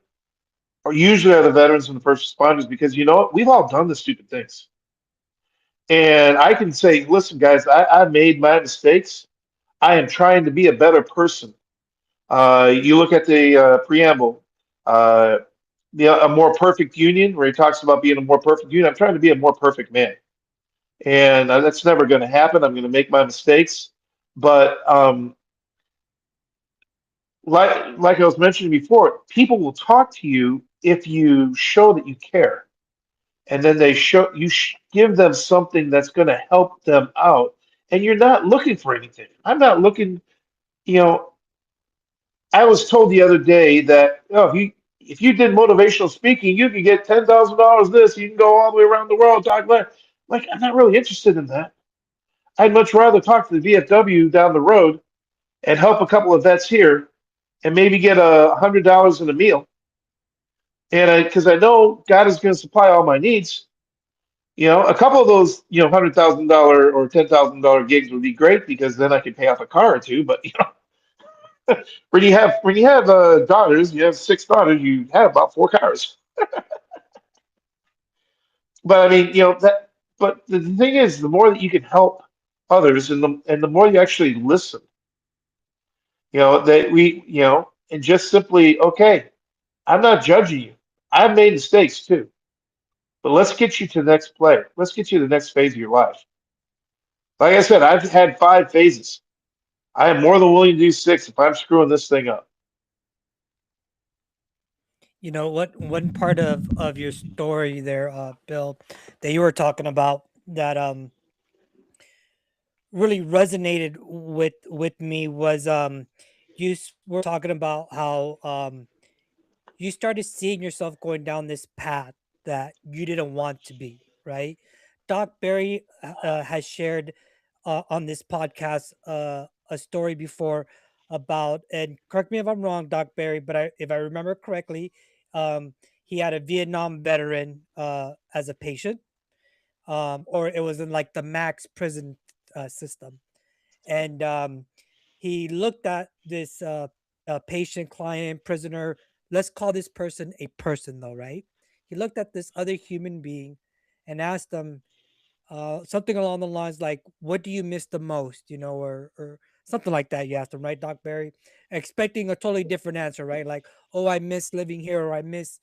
are usually are the veterans and the first responders because you know what? We've all done the stupid things. And I can say, listen, guys, I made my mistakes. I am trying to be a better person. You look at the preamble, uh, a more perfect union, where he talks about being a more perfect union. I'm trying to be a more perfect man. And that's never going to happen. I'm going to make my mistakes. But like I was mentioning before, people will talk to you if you show that you care. And then give them something that's going to help them out, and you're not looking for anything. I'm not looking. You know, I was told the other day that if you did motivational speaking, you could get $10,000 this. You can go all the way around the world talk like I'm not really interested in that. I'd much rather talk to the VFW down the road and help a couple of vets here, and maybe get $100 in a meal. And because I know God is going to supply all my needs. A couple of those, $100,000 or $10,000 gigs would be great because then I could pay off a car or two. But when you have daughters, you have six daughters, you have about four cars. But I mean, that. But the thing is, the more that you can help others, and the more you actually listen, that and just simply, okay, I'm not judging you. I've made mistakes too, but let's get you to the next play. Let's get you to the next phase of your life. Like I said, I've had 5 phases. I am more than willing to do 6 if I'm screwing this thing up. You know what? One part of your story there, Bill, that you were talking about that really resonated with me was were talking about how you started seeing yourself going down this path that you didn't want to be, right? Doc Barry has shared on this podcast a story before about, and correct me if I'm wrong, Doc Barry, but if I remember correctly, he had a Vietnam veteran as a patient, or it was in like the max prison system, and he looked at this patient, client, prisoner. Let's call this person a person, though, right? He looked at this other human being and asked them something along the lines like, "What do you miss the most?" Or something like that. You asked him, right, Doc Barry, expecting a totally different answer, right? Like, "Oh, I miss living here," or "I miss."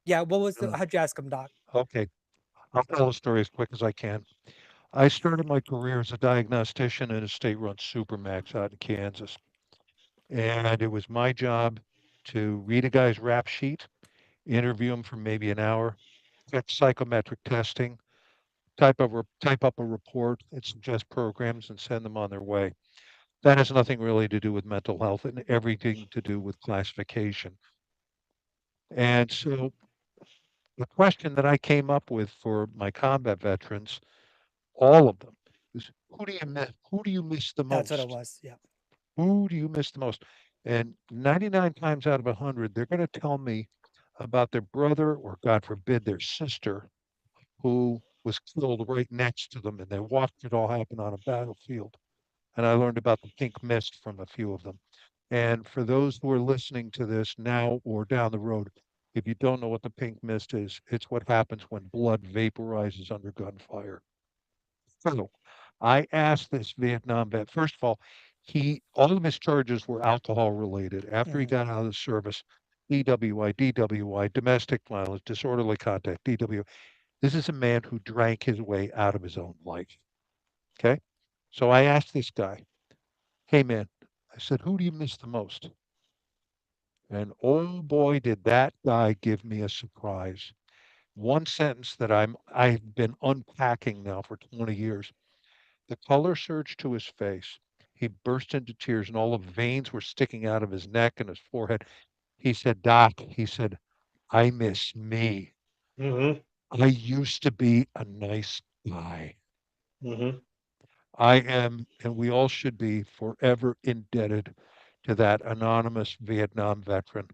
Yeah, what was the? Uh, How'd you ask him, Doc? okay, I'll tell the story as quick as I can. I started my career as a diagnostician in a state-run supermax out in Kansas, and it was my job to read a guy's rap sheet, interview him for maybe an hour, get psychometric testing, type up a report, and suggest programs and send them on their way. That has nothing really to do with mental health and everything to do with classification. And so the question that I came up with for my combat veterans, all of them, is who do you miss? Who do you miss the That's what it most? was. Yeah. Who do you miss the most? And 99 times out of 100, they're going to tell me about their brother or, God forbid, their sister who was killed right next to them, and they watched it all happen on a battlefield. And I learned about the pink mist from a few of them. And for those who are listening to this now or down the road, if you don't know what the pink mist is, it's what happens when blood vaporizes under gunfire. So I asked this Vietnam vet, first of all, all of his charges were alcohol related. After he Hmm. got out of the service, DWI, domestic violence, disorderly conduct, DW. This is a man who drank his way out of his own life. Okay. So I asked this guy, hey man, I said, who do you miss the most? And oh boy, did that guy give me a surprise. One sentence that I've been unpacking now for 20 years. The color surged to his face. He burst into tears and all the veins were sticking out of his neck and his forehead. He said, Doc, he said, I miss me. Mm-hmm. I used to be a nice guy. Mm-hmm. I am, and we all should be forever indebted to that anonymous Vietnam veteran.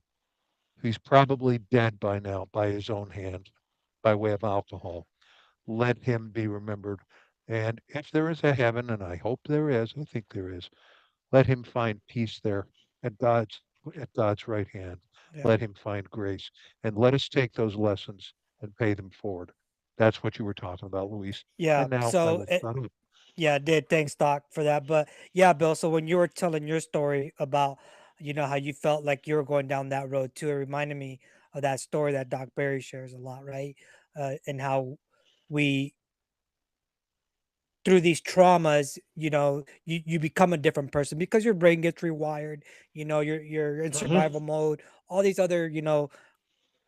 He's probably dead by now by his own hand, by way of alcohol. Let him be remembered. And if there is a heaven, and I hope there is, I think there is, let him find peace there at God's right hand. Yeah. Let him find grace. And let us take those lessons and pay them forward. That's what you were talking about, Luis. Yeah. And now I So will shut up. yeah, I did. Thanks, Doc, for that. But yeah, Bill. So when you were telling your story about, how you felt like you were going down that road too, it reminded me of that story that Doc Barry shares a lot, right? And how we, through these traumas, you become a different person because your brain gets rewired. You're in Mm-hmm. survival mode. All these other,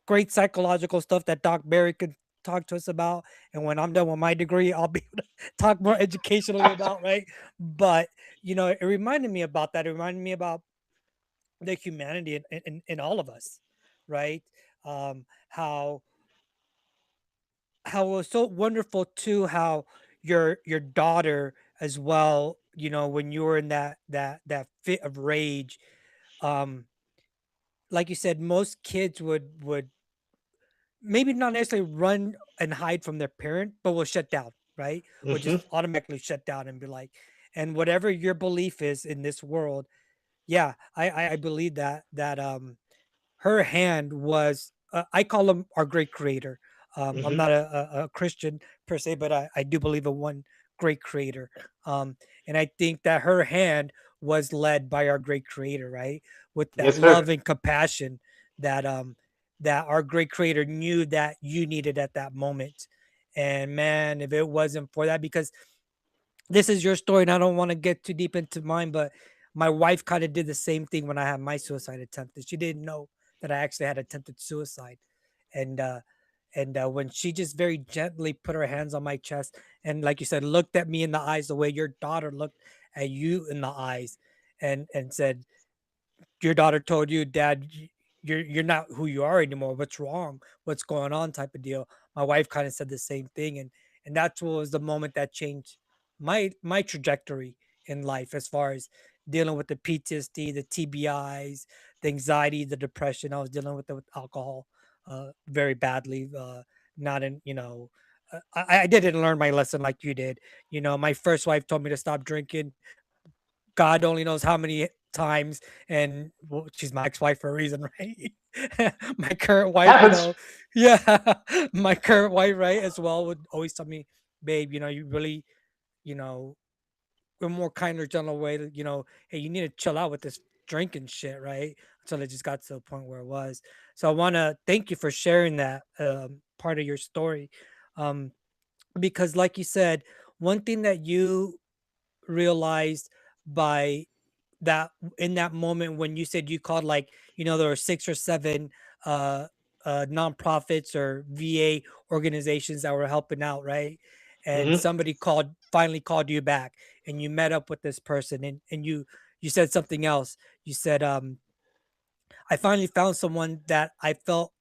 great psychological stuff that Doc Barry could talk to us about. And when I'm done with my degree, I'll be able to talk more educationally about, right? But it reminded me about that. It reminded me about the humanity in all of us, right? How it was so wonderful too how your daughter as well, when you were in that fit of rage, um, like you said, most kids would maybe not necessarily run and hide from their parent, but will shut down, right? Will Mm-hmm. just automatically shut down and be like, and whatever your belief is in this world, yeah, I believe that her hand was, I call him our great creator. I'm Mm-hmm. not a Christian per se, but I do believe in one great creator. Um, and I think that her hand was led by our great creator, right? With that Yes, sir. love and compassion that that our great creator knew that you needed at that moment. And man, if it wasn't for that, because this is your story, and I don't want to get too deep into mine, but my wife kind of did the same thing when I had my suicide attempt. She didn't know that I actually had attempted suicide, and when she just very gently put her hands on my chest and, like you said, looked at me in the eyes the way your daughter looked at you in the eyes, and said, your daughter told you, Dad, you're not who you are anymore. What's wrong? What's going on? Type of deal. My wife kind of said the same thing, and that's what was the moment that changed my trajectory in life as far as dealing with the PTSD, the TBIs, the anxiety, the depression. I was dealing with it with alcohol, very badly. Not in, I didn't learn my lesson like you did. My first wife told me to stop drinking. God only knows how many times, and well, she's my ex-wife for a reason, right? My current wife, Happens. yeah, my current wife, right, as well, would always tell me, babe, you really, you know, a more kinder, gentle way to, hey, you need to chill out with this drinking shit, right? Until it just got to the point where it was. So I want to thank you for sharing that part of your story, um, because, like you said, one thing that you realized by that in that moment when you said you called, like, there were 6 or 7 uh nonprofits or VA organizations that were helping out, right? And Mm-hmm. somebody finally called you back, and you met up with this person, and you said something else. You said, I finally found someone that I felt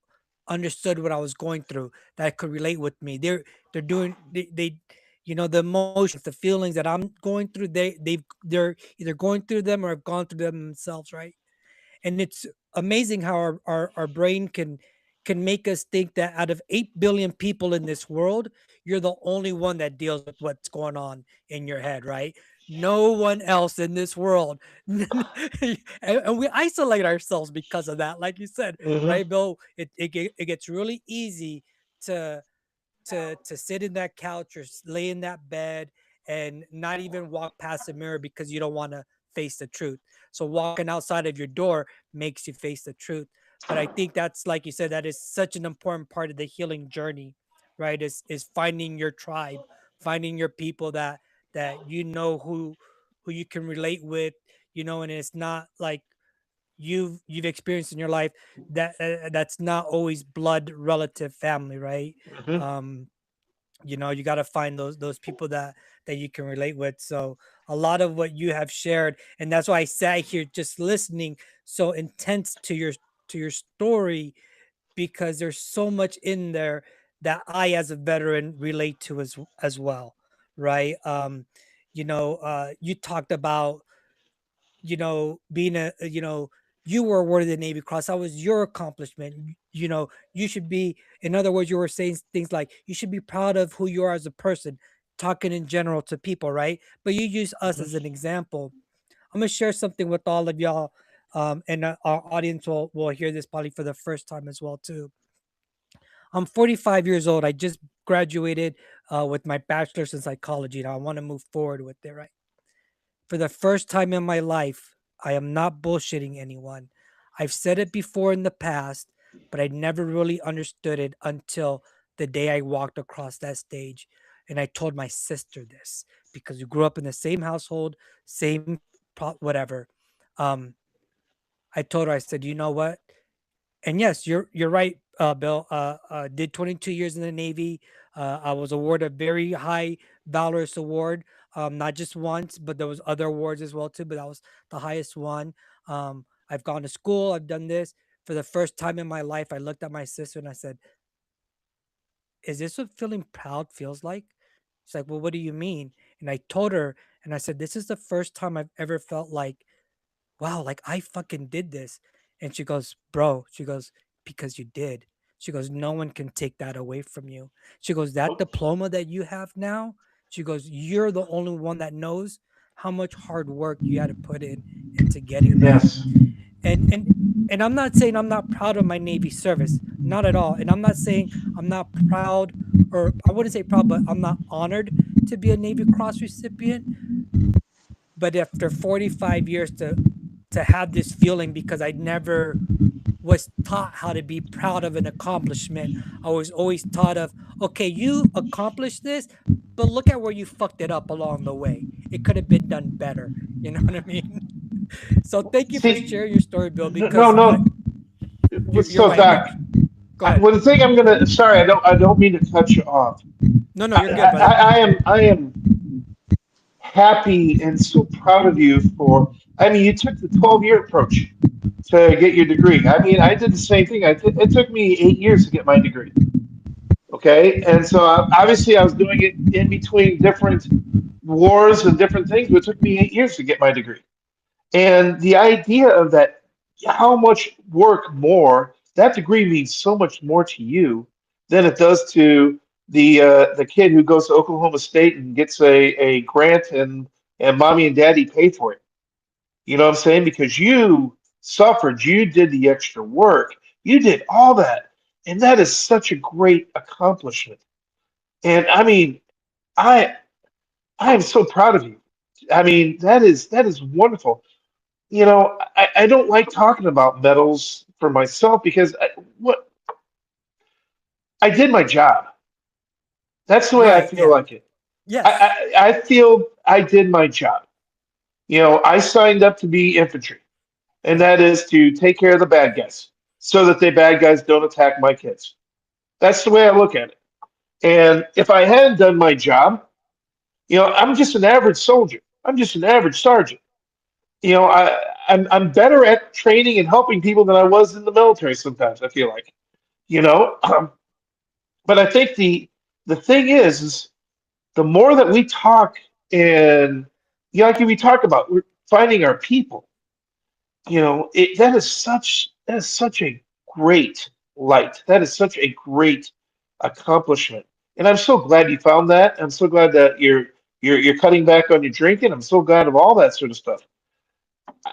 understood what I was going through, that could relate with me. They're doing they the emotions, the feelings that I'm going through, they're either going through them or have gone through them themselves, right? And it's amazing how our brain can make us think that out of 8 billion people in this world, you're the only one that deals with what's going on in your head, right? No one else in this world. And we isolate ourselves because of that, like you said, Mm-hmm. right, Bill? It gets really easy to to sit in that couch or lay in that bed and not even walk past the mirror because you don't want to face the truth. So walking outside of your door makes you face the truth. But I think that's, like you said, that is such an important part of the healing journey, right? Is finding your tribe, finding your people that you know who you can relate with, and it's not like you've experienced in your life that that's not always blood relative family, right? Mhm. um you got to find those people that you can relate with. So a lot of what you have shared, and that's why I sat here just listening so intense to your story, because there's so much in there that I as a veteran relate to as well, right? You talked about, being you were awarded the Navy Cross. That was your accomplishment. You should be, in other words, you were saying things like you should be proud of who you are as a person, talking in general to people, right? But you use us as an example. I'm gonna share something with all of y'all, and our audience will hear this probably for the first time as well too. I'm 45 years old. I just graduated with my bachelor's in psychology. Now I want to move forward with it, right? For the first time in my life, I am not bullshitting anyone. I've said it before in the past, but I never really understood it until the day I walked across that stage. And I told my sister this because we grew up in the same household, same whatever. Um, I told her, I said, you know what? And yes, you're right, Bill. Did 22 years in the Navy. I was awarded a very high valorous award, not just once, but there was other awards as well too. But that was the highest one. I've gone to school. I've done this. For the first time in my life, I looked at my sister and I said, "Is this what feeling proud feels like?" She's like, "Well, what do you mean?" And I told her, and I said, "This is the first time I've ever felt like, wow, like I fucking did this." And she goes, bro, she goes, because you did. She goes, no one can take that away from you. She goes, that diploma that you have now, she goes, you're the only one that knows how much hard work you had to put in into getting that. Yes. And I'm not saying I'm not proud of my Navy service, not at all. And I'm not saying I'm not proud, or I wouldn't say proud, but I'm not honored to be a Navy Cross recipient. But after 45 years to have this feeling, because I never was taught how to be proud of an accomplishment. I was always taught of, okay, you accomplished this, but look at where you fucked it up along the way. It could have been done better. You know what I mean? So thank you for See, sharing your story, Bill, no, because no. you're So, right. Doc, Go ahead. well, the thing I'm gonna. Sorry, I don't mean to cut you off. No, I, you're good, I, brother. I am happy and so proud of you for. I mean, you took the 12-year approach to get your degree. I mean, I did the same thing. It took me 8 years to get my degree. Okay, and so obviously I was doing it in between different wars and different things, but it took me 8 years to get my degree. And the idea of that, how much work more, that degree means so much more to you than it does to the kid who goes to Oklahoma State and gets a grant and mommy and daddy pay for it. You know what I'm saying? Because you suffered, you did the extra work, you did all that. And that is such a great accomplishment. And I mean, I I am so proud of you. I mean, that is wonderful. I don't like talking about medals for myself because what I did my job. That's the way I Right. feel Yeah. like it. Yes. I feel I did my job. I signed up to be infantry, and Right. that is to take care of the bad guys so that the bad guys don't attack my kids. That's the way I look at it. And if I hadn't done my job, I'm just an average soldier. I'm just an average sergeant. I'm better at training and helping people than I was in the military sometimes, I feel like. You know, but I think the thing is the more that we talk and like we talk about, we're finding our people. That is such a great light. That is such a great accomplishment, and I'm so glad you found that. I'm so glad that you're cutting back on your drinking. I'm so glad of all that sort of stuff.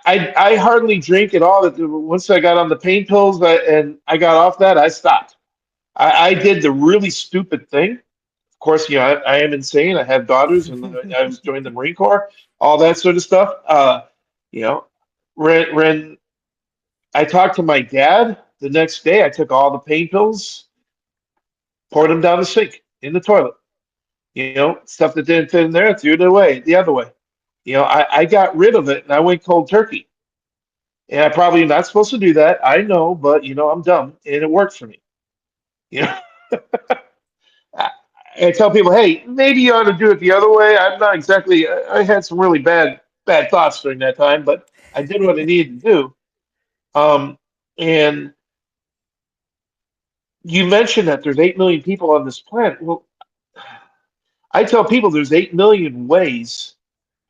I hardly drink at all. Once I got on the pain pills and I got off that, I stopped. I did the really stupid thing. Of course, I am insane. I have daughters, and I was joined the Marine Corps, all that sort of stuff. You know, when I talked to my dad the next day, I took all the pain pills, poured them down the sink in the toilet. You know, stuff that didn't fit in there, threw it away the other way. You know, I got rid of it and I went cold turkey. And I probably am not supposed to do that. I know, but you know, I'm dumb and it worked for me. You know, I, I tell people, hey, maybe you ought to do it the other way. I'm not exactly. I had some really bad thoughts during that time, but I did what I needed to do. Um, and you mentioned that there's 8 million people on this planet. Well, I tell people there's 8 million ways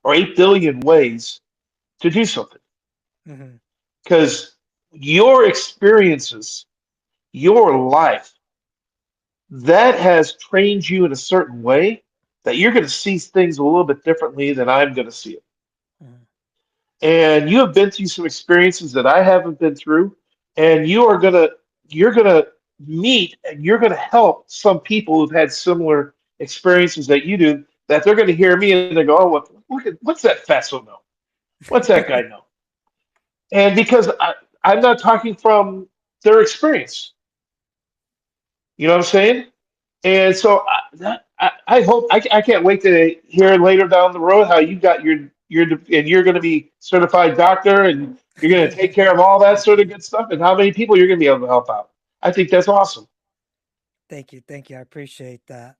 or 8 billion ways to do something Mhm. because your experiences, your life, that has trained you in a certain way that you're going to see things a little bit differently than I'm going to see it. Mhm. And you have been through some experiences that I haven't been through, and you're gonna meet and you're gonna help some people who've had similar experiences that you do. That they're gonna hear me and they go, "Oh, what's that fatso know? What's that guy know?" And because I'm not talking from their experience, you know what I'm saying? And so I hope I can't wait to hear later down the road how you got and you're going to be certified doctor and you're going to take care of all that sort of good stuff and how many people you're going to be able to help out. I think that's awesome. Thank you. Thank you. I appreciate that.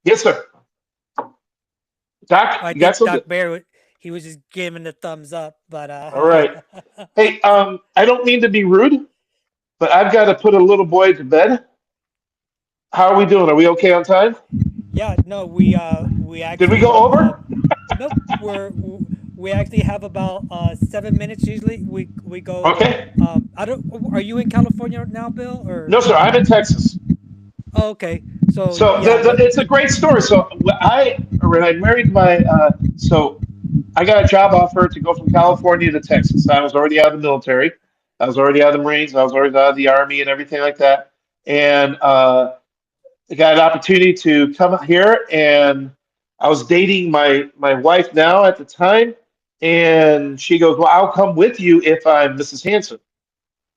Yes, sir. Doc, I you got think something? Doc Bear, he was just giving the thumbs up, but All right. Hey, I don't mean to be rude, but I've got to put a little boy to bed. How are we doing? Are we okay on time? yeah, no, we Did we actually go over? nope, we actually have about 7 minutes usually. We go. Okay. I don't. Are you in California now, Bill? Or No, sir. I'm in Texas. oh, okay. So So yeah, it's a great story. So when I married so I got a job offer to go from California to Texas. I was already out of the military. I was already out of the Marines. I was already out of the Army and everything like that. And I got an opportunity to come out here, and I was dating my wife now at the time, and she goes, "Well, I'll come with you if I'm Mrs. Hanson."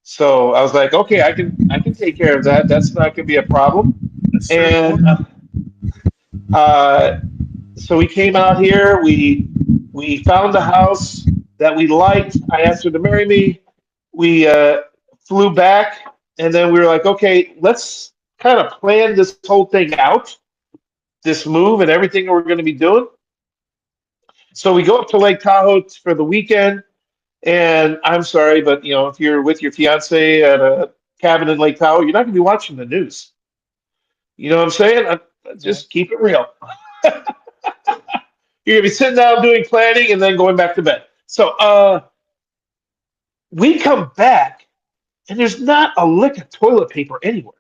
So I was like, "Okay, I can take care of that. That's not going to be a problem." And uh, so we came out here. We found a house that we liked. I asked her to marry me. We flew back, and then we were like, okay, let's kind of plan this whole thing out, this move, and everything we're going to be doing. So we go up to Lake Tahoe for the weekend. And I'm sorry, but you know, if you're with your fiance at a cabin in Lake Tahoe, you're not going to be watching the news. You know what I'm saying? right. Just keep it real. You're gonna be sitting down doing planning and then going back to bed. So we come back and there's not a lick of toilet paper anywhere.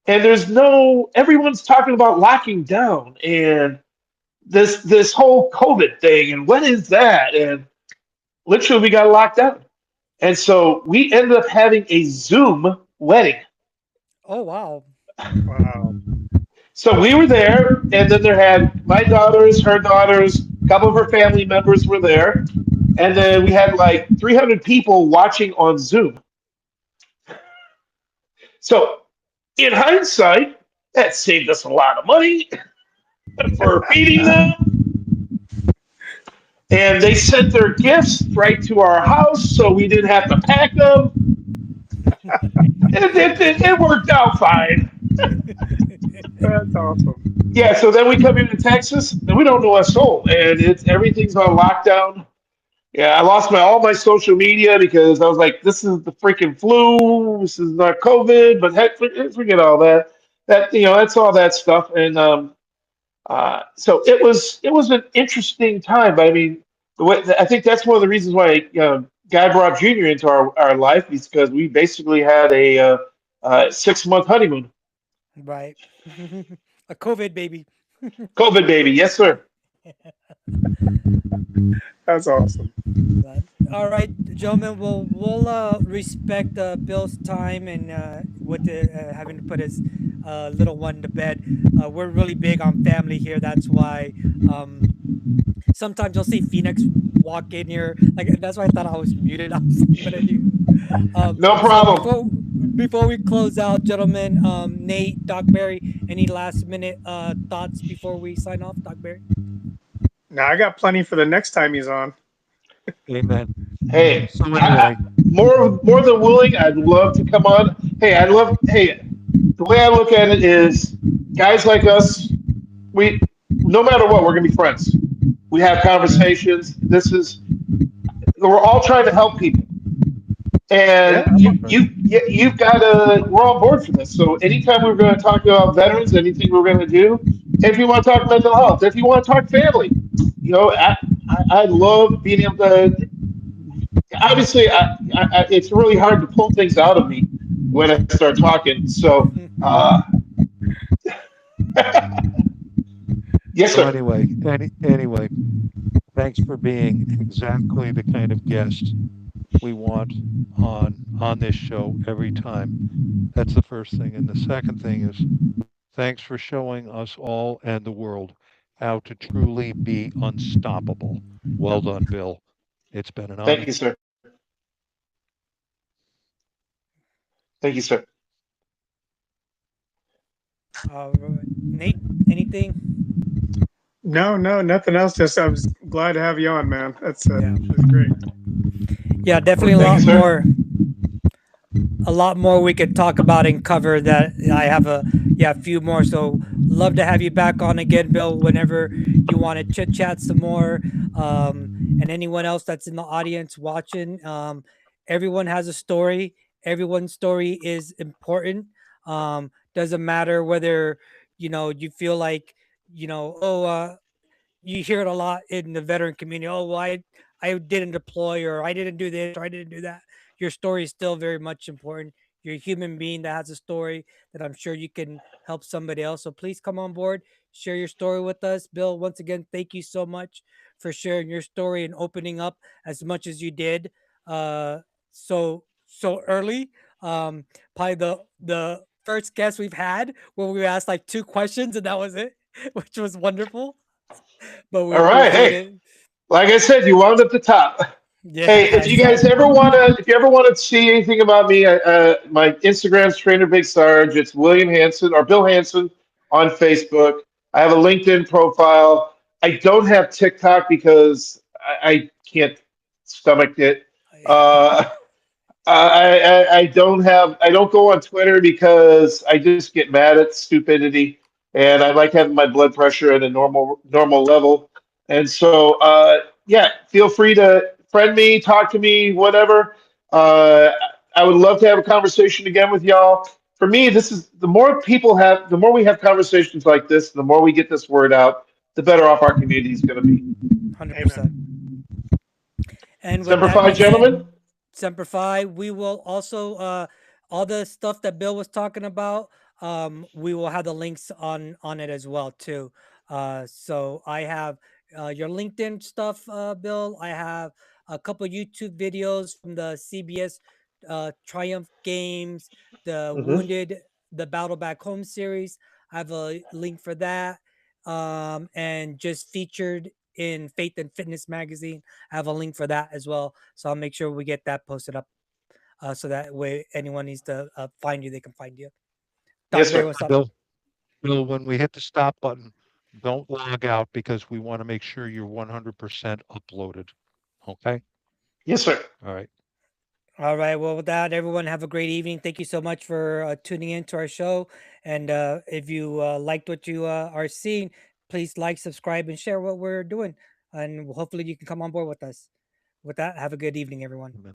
And there's no everyone's talking about locking down and this whole COVID thing and what is that? And literally we got locked down. And so we ended up having a Zoom wedding. Oh wow. Wow. So we were there, and then there had my daughters, her daughters, a couple of her family members were there, and then we had like 300 people watching on Zoom. So in hindsight, that saved us a lot of money for feeding them, and they sent their gifts right to our house, so we didn't have to pack them. It worked out fine. That's awesome. Yeah, so then we come into Texas, and we don't know a soul, and it's everything's on lockdown. Yeah, I lost my all my social media because I was like, "This is the freaking flu. This is not COVID." But heck, forget all that. That that's all that stuff. And so it was an interesting time. But I mean, I think that's one of the reasons why Guy brought Junior into our life is because we basically had a 6-month honeymoon. Right. A COVID baby. COVID baby, yes sir. That's awesome. But, all right, gentlemen, we'll respect Bill's time and with having to put his little one to bed. We're really big on family here. That's why sometimes you'll see Phoenix walk in here. Like that's why I thought I was muted. I was like, what I do? No So problem. before we close out, gentlemen, Nate, Doc Barry, any last minute thoughts before we sign off, Doc Barry? Now I got plenty for the next time he's on. Amen. Hey, So anyway, more than willing. I'd love to come on. Hey, I'd love. Hey, the way I look at it is, guys like us, we no matter what, we're gonna be friends. We have conversations. We're all trying to help people, and Yeah. you've got to. We're on board for this. So anytime we're going to talk about veterans, anything we're going to do, if you want to talk mental health, if you want to talk family, I love being able to. Obviously, it's really hard to pull things out of me when I start talking. So, yes, so sir. anyway, thanks for being exactly the kind of guest we want on this show every time. That's the first thing. And the second thing is thanks for showing us all and the world how to truly be unstoppable. Well done, Bill. It's been an Thank honor. you, sir. Thank you, sir. Nate, anything? No, nothing else. Just I was glad to have you on, man. That's Yeah. that's great. Yeah, definitely Thank you, sir. a lot more we could talk about and cover. That I have a few more. So love to have you back on again, Bill, whenever you want to chit chat some more. And anyone else that's in the audience watching, everyone has a story. Everyone's story is important. Doesn't matter whether you feel like you hear it a lot in the veteran community. Oh, well, I didn't deploy, or I didn't do this, or I didn't do that. Your story is still very much important. You're a human being that has a story that I'm sure you can help somebody else. So please come on board, share your story with us. Bill, once again, thank you so much for sharing your story and opening up as much as you did. So early. Probably the first guest we've had where we asked like 2 questions and that was it, which was wonderful. But we All right. appreciate Hey, it. like I said, you wound up the top. Hey, Yeah, if you ever want to see anything about me, my Instagram's Trainer Big Sarge. It's William Hanson or Bill Hanson on Facebook. I have a LinkedIn profile. I don't have TikTok because I can't stomach it. Uh, I don't go on Twitter because I just get mad at stupidity, and I like having my blood pressure at a normal level. And so, yeah, feel free to friend me, talk to me, whatever. Uh, I would love to have a conversation again with y'all. For me, this is the more we have conversations like this, the more we get this word out, the better off our community is going to be. 100%. And with Semper that Fi, being said, gentlemen. Semper Fi, we will also all the stuff that Bill was talking about. We will have the links on it as well too. So I have your LinkedIn stuff, Bill. I have a couple YouTube videos from the CBS Triumph Games, the Hmm. Wounded, the Battle Back Home series. I have a link for that. And just featured in Faith and Fitness magazine. I have a link for that as well. So I'll make sure we get that posted up so that way anyone needs to find you, they can find you. Yes, Doc Barry, sir. what's up? Bill, when we hit the stop button, don't log out because we want to make sure you're 100% uploaded. Okay? Yes, sir. All right. All right. Well, with that, everyone have a great evening. Thank you so much for tuning in to our show. And if you liked what you are seeing, please like, subscribe, and share what we're doing. And hopefully you can come on board with us. With that, have a good evening, everyone.